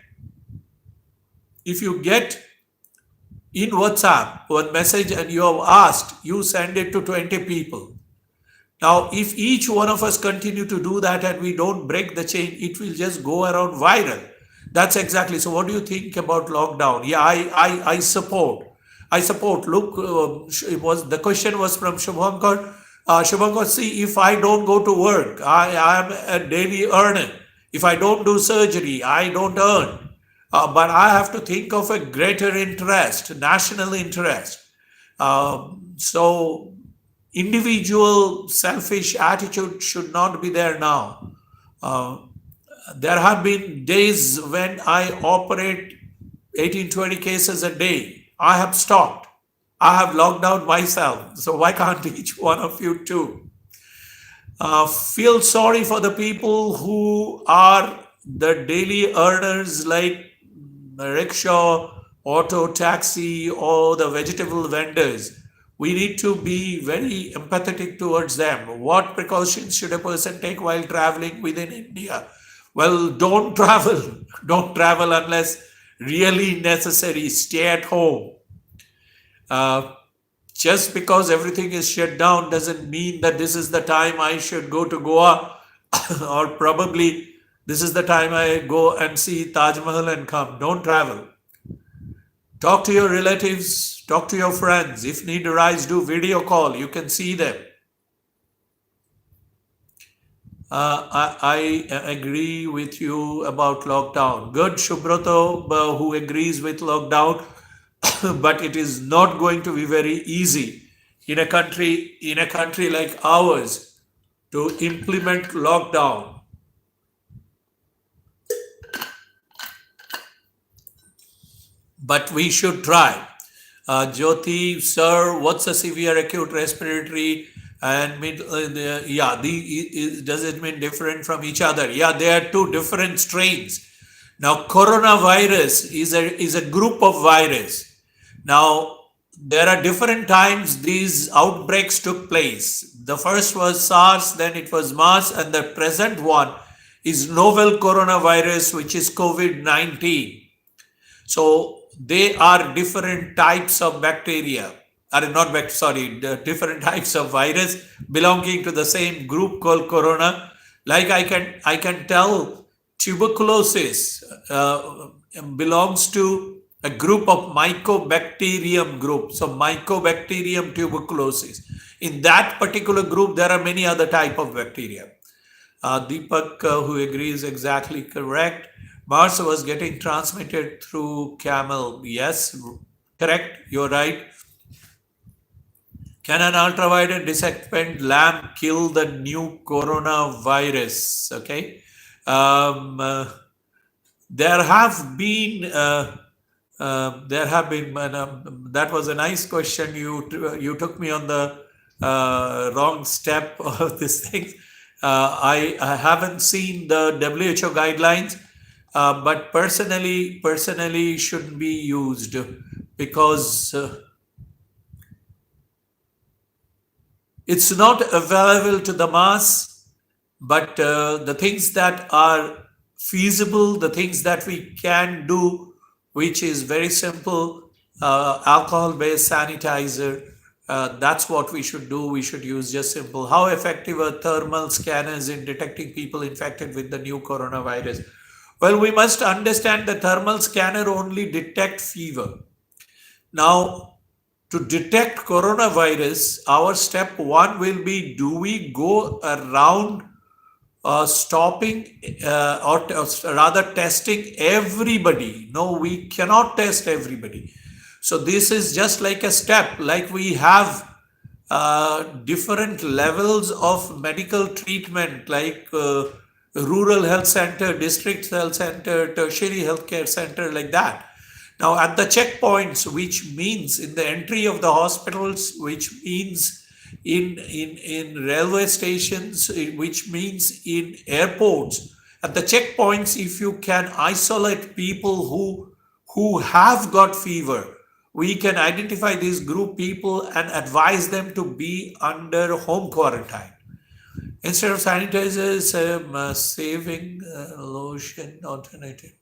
in WhatsApp, one message, and you have asked, you send it to 20 people. Now, if each one of us continue to do that and we don't break the chain, it will just go around viral. That's exactly. So, what do you think about lockdown? Yeah, I support. I support. Look, it was the question was from Shubhankar. Shubhankar, see, if I don't go to work, I am a daily earner. If I don't do surgery, I don't earn. But I have to think of a greater interest, national interest. So individual selfish attitude should not be there now. Uh, there have been days when I operate 18, 20 cases a day. I have stopped. I have locked down myself. So why can't each one of you too? Feel sorry for the people who are the daily earners like rickshaw, auto, taxi, or the vegetable vendors. We need to be very empathetic towards them. What precautions should a person take while traveling within India? Well, don't travel. Don't travel unless really necessary. Stay at home. Uh, just because everything is shut down doesn't mean that this is the time I should go to Goa or probably this is the time I go and see Taj Mahal and come. Don't travel. Talk to your relatives, talk to your friends. If need arise, do video call. You can see them. I agree with you about lockdown. Good, Shubroto, who agrees with lockdown, but it is not going to be very easy in a country like ours to implement lockdown. But we should try. Jyoti, sir, what's a severe acute respiratory and does it mean different from each other? Yeah, they are two different strains. Now, coronavirus is a group of virus. Now, there are different times these outbreaks took place. The first was SARS, then it was MERS, and the present one is novel coronavirus, which is COVID-19. So they are different types of bacteria, different types of virus belonging to the same group called corona. Like I can tell tuberculosis belongs to a group of mycobacterium group. So mycobacterium tuberculosis. In that particular group, there are many other type of bacteria. Deepak, who agrees exactly correct. MERS was getting transmitted through camel. Yes, correct. You're right. Can an ultraviolet disinfectant lamp kill the new coronavirus? Okay. There have been. That was a nice question. You took me on the wrong step of this thing. I haven't seen the WHO guidelines. But personally shouldn't be used because it's not available to the mass. But the things that are feasible, the things that we can do, which is very simple, alcohol-based sanitizer, that's what we should do. We should use just simple. How effective are thermal scanners in detecting people infected with the new coronavirus? Well, we must understand the thermal scanner only detect fever. Now, to detect coronavirus, our step one will be, do we go around stopping or rather testing everybody? No, we cannot test everybody. So this is just like a step, like we have different levels of medical treatment, like rural health center, district health center, tertiary healthcare center, like that. Now, at the checkpoints, which means in the entry of the hospitals, which means in railway stations, which means in airports, at the checkpoints, if you can isolate people who have got fever, we can identify these group people and advise them to be under home quarantine. Instead of sanitizers, saving lotion alternative.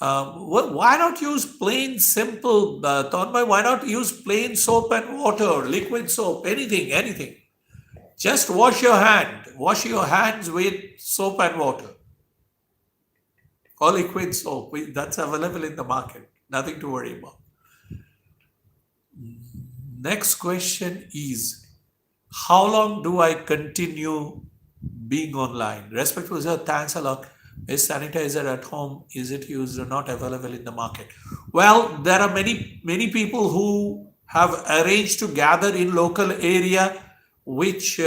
Why not use plain simple, Tonbai, why not use plain soap and water, liquid soap, anything. Just wash your hands with soap and water or liquid soap. That's available in the market. Nothing to worry about. Next question is, how long do I continue being online? Respectful sir, thanks a lot. Is sanitizer at home? Is it used or not available in the market? Well, there are many people who have arranged to gather in local area, which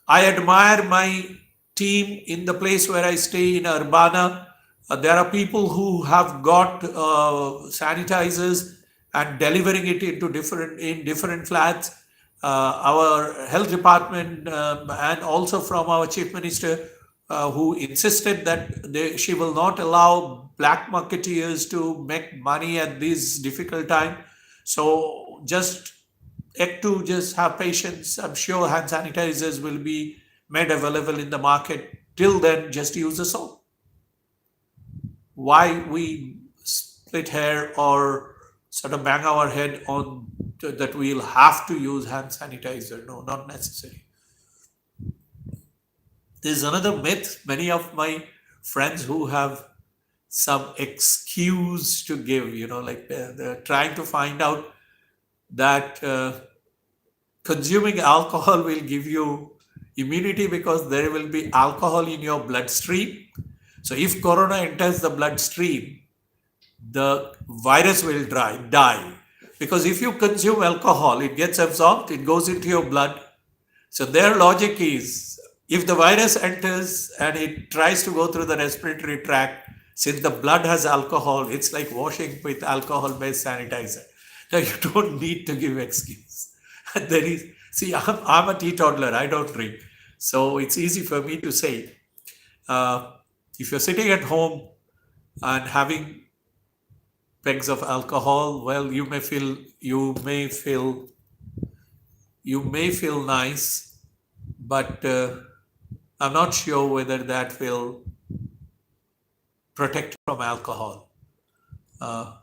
I admire my team in the place where I stay in Urbana. There are people who have got sanitizers and delivering it into different flats. Our health department and also from our chief minister, who insisted that she will not allow black marketeers to make money at this difficult time. So just to just have patience. I'm sure hand sanitizers will be made available in the market. Till then, just use the soap. Why we split hair or sort of bang our head on that we'll have to use hand sanitizer? No, not necessary. There's another myth. Many of my friends who have some excuse to give, like they're trying to find out that consuming alcohol will give you immunity because there will be alcohol in your bloodstream. So if corona enters the bloodstream, the virus will die. Because if you consume alcohol, it gets absorbed, it goes into your blood. So their logic is, if the virus enters and it tries to go through the respiratory tract, since the blood has alcohol, it's like washing with alcohol-based sanitizer. Now you don't need to give excuse. I'm a teetotaler, I don't drink. So it's easy for me to say, if you're sitting at home and having pegs of alcohol, well, you may feel nice, but I'm not sure whether that will protect from alcohol. How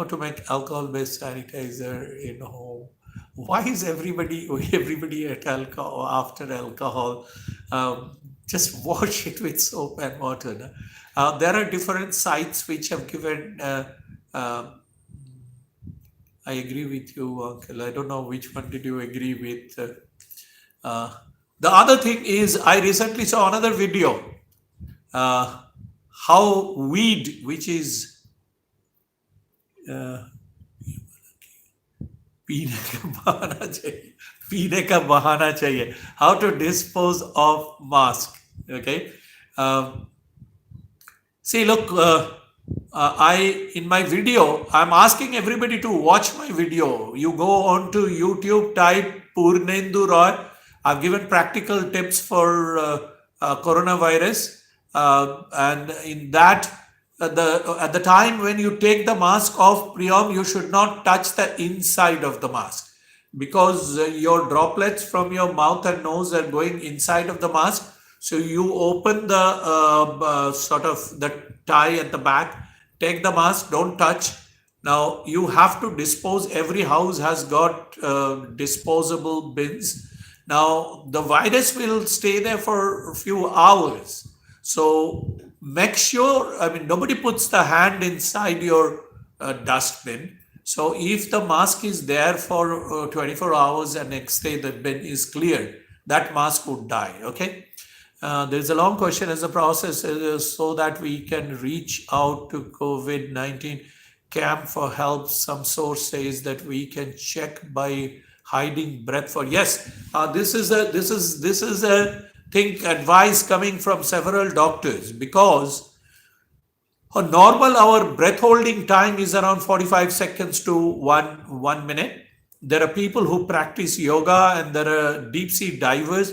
to make alcohol-based sanitizer in home? Why is everybody at alcohol after alcohol? Just wash it with soap and water. There are different sites which have given. I agree with you, Uncle. I don't know which one did you agree with. The other thing is, I recently saw another video. How weed, which is पीने का बहाना चाहिए. How to dispose of mask. Okay. See, look, in my video, I'm asking everybody to watch my video. You go on to YouTube, type Purnendu Roy. I've given practical tips for coronavirus. And in that, at the time when you take the mask off, Priyam, you should not touch the inside of the mask, because your droplets from your mouth and nose are going inside of the mask. So you open the sort of the tie at the back, take the mask, don't touch. Now you have to dispose. Every house has got disposable bins. Now the virus will stay there for a few hours. So make sure, nobody puts the hand inside your dustbin. So if the mask is there for 24 hours and next day the bin is cleared, that mask would die. Okay. There's a long question as a process so that we can reach out to COVID-19 camp for help. Some source says that we can check by hiding breath for. Yes, this is a advice coming from several doctors, because our breath holding time is around 45 seconds to 1 minute. There are people who practice yoga and there are deep sea divers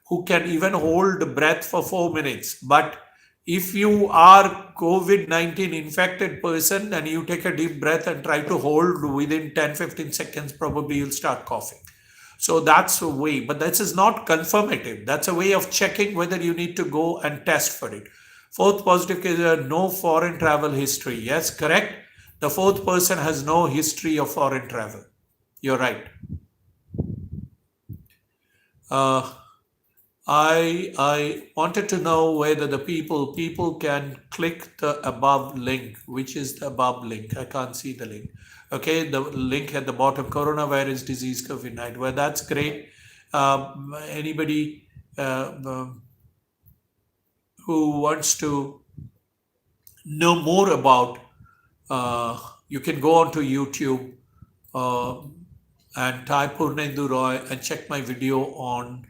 who can even hold breath for 4 minutes. But if you are COVID-19 infected person and you take a deep breath and try to hold within 10-15 seconds, probably you'll start coughing. So that's a way, but this is not confirmative. That's a way of checking whether you need to go and test for it. Fourth positive case, no foreign travel history. Yes, correct. The fourth person has no history of foreign travel. You're right. Uh, I wanted to know whether the people can click the above link. Which is the above link? I can't see the link. Okay, the link at the bottom, coronavirus disease COVID-19. Well, that's great. Anybody who wants to know more about, you can go onto YouTube uh, and type Purnendu Roy and check my video on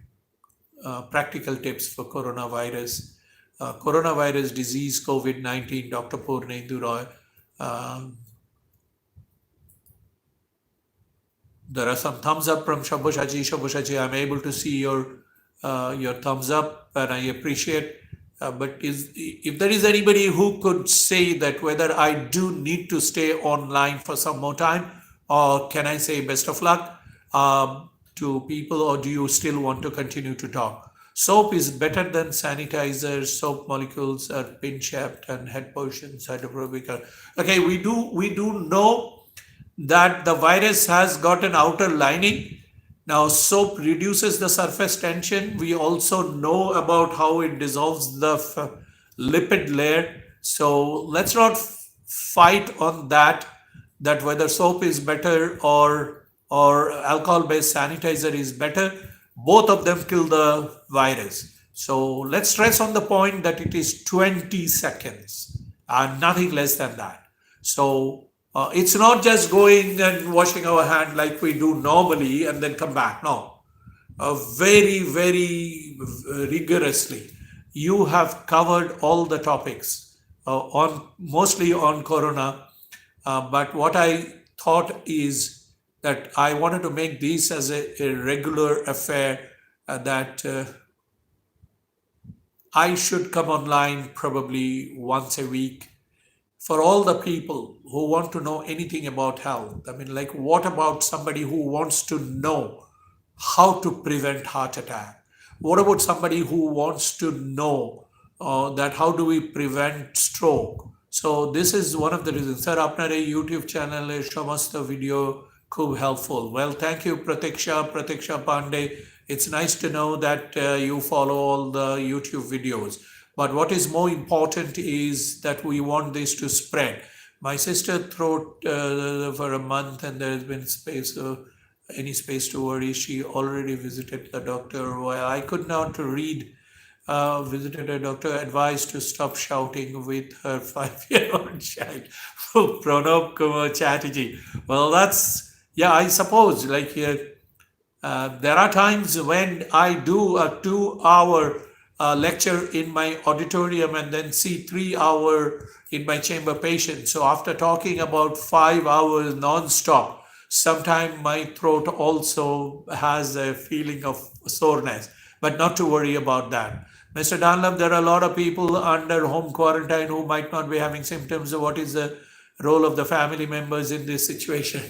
practical tips for coronavirus. Coronavirus disease COVID-19, Dr. Purnendu Roy. Um, there are some thumbs up from Shaboshaji. Shaboshaji, I'm able to see your thumbs up, and I appreciate. But if there is anybody who could say that whether I do need to stay online for some more time, or can I say best of luck to people, or do you still want to continue to talk? Soap is better than sanitizer. Soap molecules are pin-shaped and head portions hydrophobic. Okay, we do know that the virus has got an outer lining. Now, soap reduces the surface tension. We also know about how it dissolves the lipid layer. So let's not fight on that whether soap is better or alcohol-based sanitizer is better. Both of them kill the virus. So let's stress on the point that it is 20 seconds and nothing less than that. So it's not just going and washing our hand like we do normally and then come back. No, very, very rigorously. You have covered all the topics mostly on corona. But what I thought is that I wanted to make this as a regular affair, that I should come online probably once a week for all the people who want to know anything about health. I mean, like, what about somebody who wants to know how to prevent heart attack? What about somebody who wants to know that how do we prevent stroke? So this is one of the reasons. Sir, apna YouTube channel hai, samasta video खूब helpful. Well, thank you, Pratiksha Pandey. It's nice to know that you follow all the YouTube videos. But what is more important is that we want this to spread. My sister throat for a month, and there has been any space to worry. She already visited the doctor. While I could not read, visited a doctor, advised to stop shouting with her 5-year-old child. Pranab Kumar Chatterjee. Well, yeah, I suppose, like, there are times when I do a 2-hour lecture in my auditorium and then see 3-hour in my chamber patient. So after talking about 5 hours non-stop, sometimes my throat also has a feeling of soreness, but not to worry about that. Mr. Dunlop, there are a lot of people under home quarantine who might not be having symptoms. So what is the role of the family members in this situation?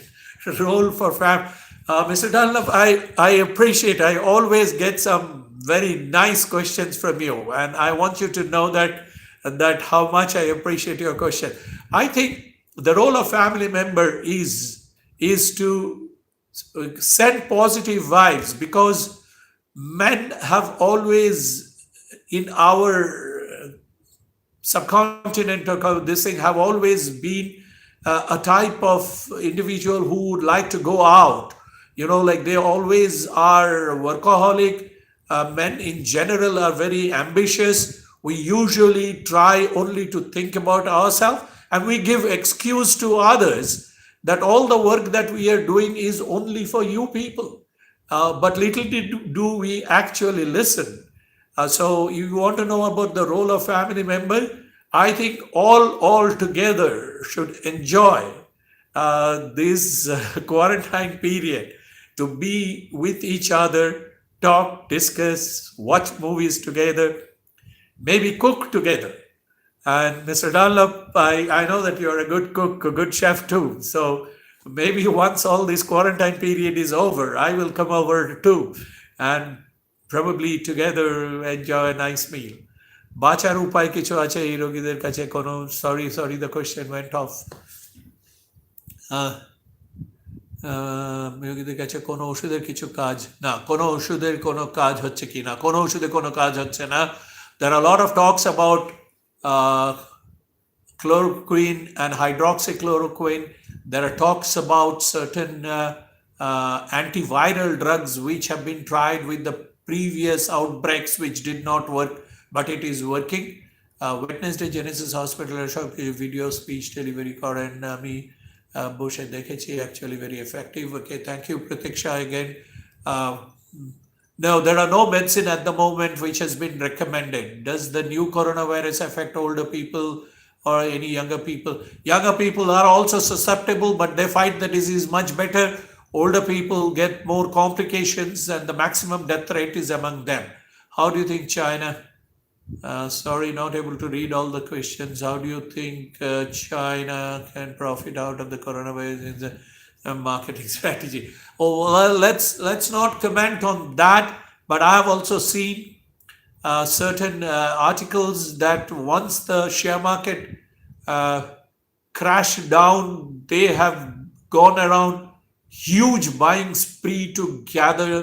Role for Mr. Dunlop, I appreciate, I always get some very nice questions from you, and I want you to know that how much I appreciate your question. I think the role of family member is to send positive vibes, because men have always in our subcontinent, or this thing, have always been a type of individual who would like to go out. Like, they always are workaholic. Men in general are very ambitious. We usually try only to think about ourselves, and we give excuse to others that all the work that we are doing is only for you people. But little do we actually listen. So you want to know about the role of family member? I think all together should enjoy this quarantine period, to be with each other, talk, discuss, watch movies together, maybe cook together. And Mr. Dunlop, I know that you're a good cook, a good chef too. So maybe once all this quarantine period is over, I will come over too, and probably together enjoy a nice meal. বাঁচার উপায় কিছু আছে এই রোগীদের কাছে কোনো sorry the question went of রোগীদের কাছে কোনো ওষুধের কিছু কাজ না, কোনো ওষুধের কোনো কাজ হচ্ছে কি না, কোনো ওষুধে কোনো কাজ হচ্ছে না। There are a lot of talks about chloroquine and hydroxychloroquine. There are talks about certain antiviral drugs which have been tried with the previous outbreaks which did not work, but it is working. Wednesday Genesis Hospital video speech delivery করেন আমি বসে দেখেছি, actually very effective. Okay, thank you Pratiksha again. No, there are no medicine at the moment which has been recommended. Does the new coronavirus affect older people or any younger people? Younger people are also susceptible, but they fight the disease much better. Older people get more complications and the maximum death rate is among them. How do you think China? Sorry, not able to read all the questions. How do you think China can profit out of the coronavirus in the marketing strategy? Oh, well, let's not comment on that. But I have also seen certain articles that once the share market crashed down, they have gone around huge buying spree to gather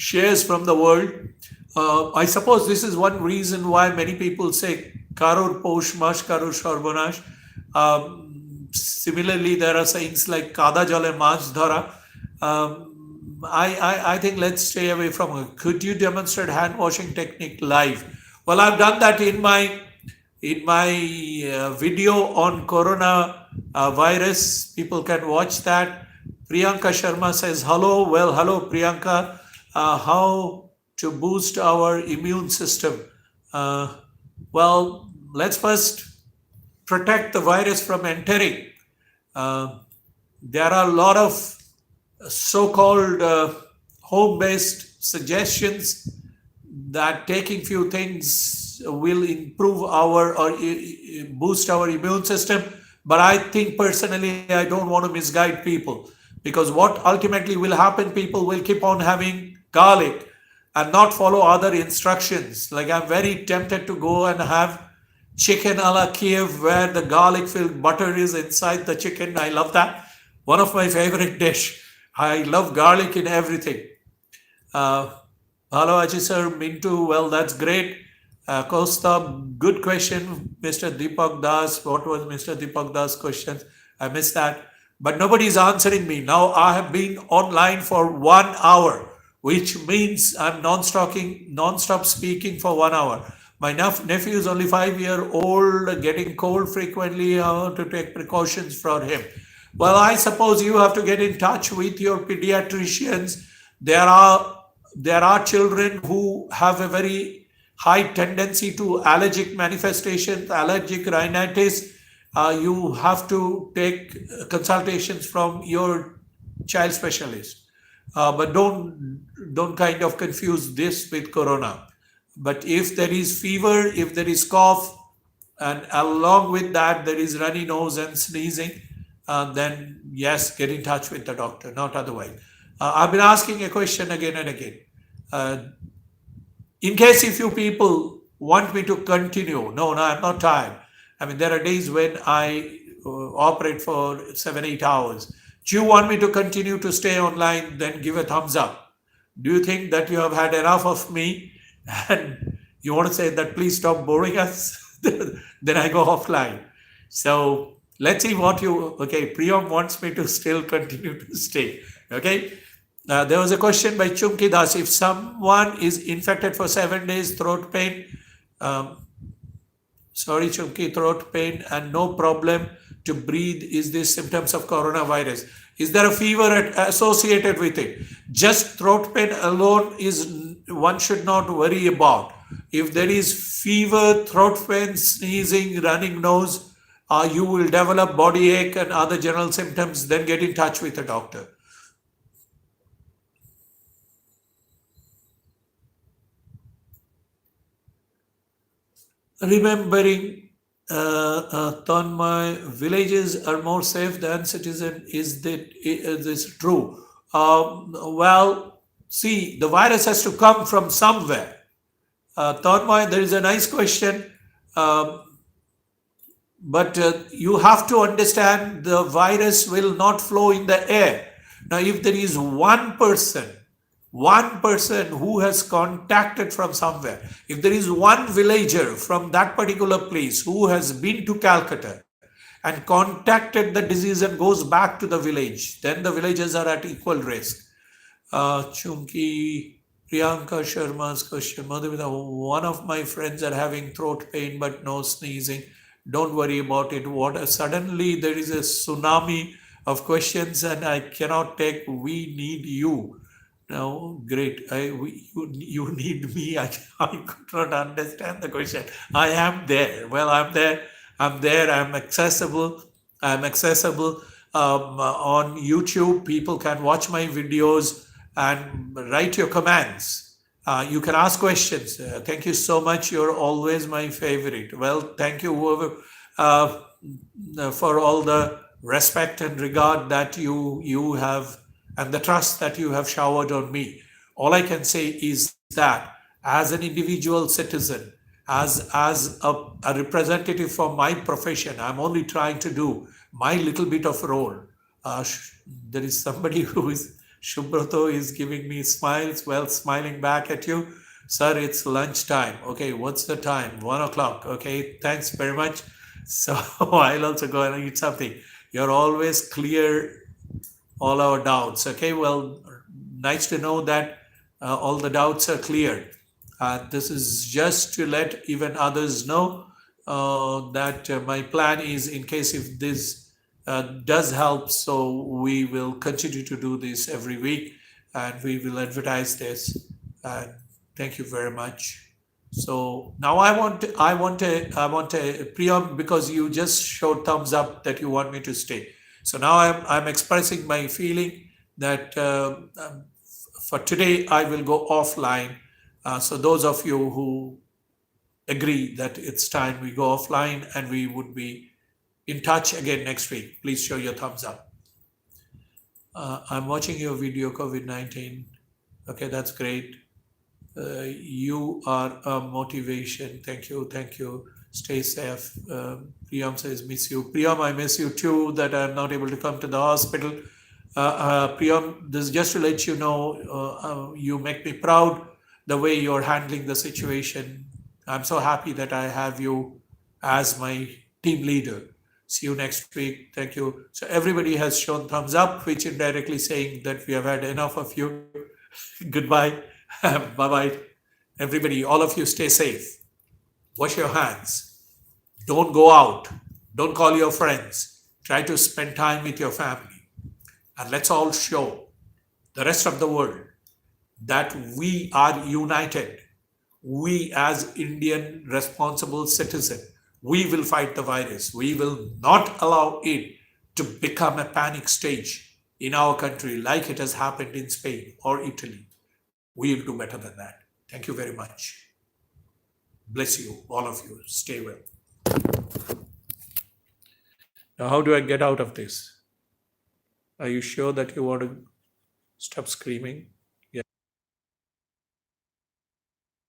shares from the world. I suppose this is one reason why many people say Karur Posh Mash Karur Shorbonash. Similarly, there are sayings like Kada Jale Mach Dhara. I think let's stay away from it. Could you demonstrate hand washing technique live? Well, I've done that in my video on corona virus. People can watch that. Priyanka Sharma says hello. Well, hello Priyanka. How to boost our immune system? Well, let's first protect the virus from entering. There are a lot of so-called home-based suggestions that taking few things will improve our or boost our immune system. But I think personally, I don't want to misguide people, because what ultimately will happen, people will keep on having garlic and not follow other instructions. Like I'm very tempted to go and have chicken a la Kiev, where the garlic-filled butter is inside the chicken. I love that. One of my favorite dish. I love garlic in everything. Hello, Aji sir, Mintu. Well, that's great. Costa, good question, Mr. Deepak Das. What was Mr. Deepak Das' question? I missed that. But nobody is answering me. Now I have been online for 1 hour, which means I'm non-stop speaking for 1 hour. My nephew is only 5-year-old, getting cold frequently. How to take precautions for him? Well, I suppose you have to get in touch with your pediatricians. There are children who have a very high tendency to allergic manifestations, allergic rhinitis. You have to take consultations from your child specialist. But don't kind of confuse this with corona. But if there is fever, if there is cough, and along with that there is runny nose and sneezing, then yes, get in touch with the doctor, not otherwise. I've been asking a question again and again. In case if you people want me to continue, no, I'm not tired. I mean, there are days when I operate for 7-8 hours. Do you want me to continue to stay online? Then give a thumbs up. Do you think that you have had enough of me and you want to say that please stop boring us? Then I go offline. So let's see what you, okay, Priyam wants me to still continue to stay. Okay. There was a question by Chumki Das. If someone is infected for 7 days, throat pain, sorry Chumki, throat pain and no problem to breathe, is this symptoms of coronavirus? Is there a fever associated with it? Just throat pain alone is one should not worry about. If there is fever, throat pain, sneezing, running nose, you will develop body ache and other general symptoms, then get in touch with a doctor. Remembering Tanmay, villages are more safe than citizens. Is this true? Well, see, the virus has to come from somewhere. Tanmay, there is a nice question. Uh, but you have to understand the virus will not flow in the air. Now, if there is one person who has contacted from somewhere, if there is one villager from that particular place who has been to Calcutta and contacted the disease and goes back to the village, then the villagers are at equal risk. Chunki, Priyanka Sharma's question. Madhumita, one of my friends are having throat pain but no sneezing. Don't worry about it. What suddenly there is a tsunami of questions and I cannot take. We need you. No, great. You need me. I could not understand the question. I am there. Well, I'm there. I'm there. I'm accessible. I'm accessible on YouTube. People can watch my videos and write your comments. You can ask questions. Thank you so much. You're always my favorite. Well, thank you, whoever, for all the respect and regard that you have and the trust that you have showered on me. All I can say is that as an individual citizen, as a representative for my profession, I'm only trying to do my little bit of role. There is somebody who is Shubhrato is giving me smiles. Well, smiling back at you. Sir, it's lunchtime. Okay, what's the time? 1 o'clock. Okay, thanks very much. So I'll also go and eat something. You're always clear all our doubts. Okay, well, nice to know that all the doubts are cleared. This is just to let even others know that my plan is, in case if this does help, so we will continue to do this every week and we will advertise this. And thank you very much. So now I want a Priyam, because you just showed thumbs up that you want me to stay. So now I'm expressing my feeling that for today I will go offline. So those of you who agree that it's time we go offline and we would be in touch again next week, please show your thumbs up. I'm watching your video, COVID-19. Okay, that's great. You are a motivation. Thank you. Thank you. Stay safe. Priyam says, miss you. Priyam, I miss you too, that I'm not able to come to the hospital. Priyam, this is just to let you know, you make me proud the way you're handling the situation. I'm so happy that I have you as my team leader. See you next week. Thank you. So everybody has shown thumbs up, which indirectly saying that we have had enough of you. Goodbye. Bye-bye. Everybody, all of you stay safe. Wash your hands. Don't go out. Don't call your friends. Try to spend time with your family. And let's all show the rest of the world that we are united. We as Indian responsible citizens, we will fight the virus. We will not allow it to become a panic stage in our country like it has happened in Spain or Italy. We will do better than that. Thank you very much. Bless you, all of you. Stay well. Now, how do I get out of this? Are you sure that you want to stop screaming?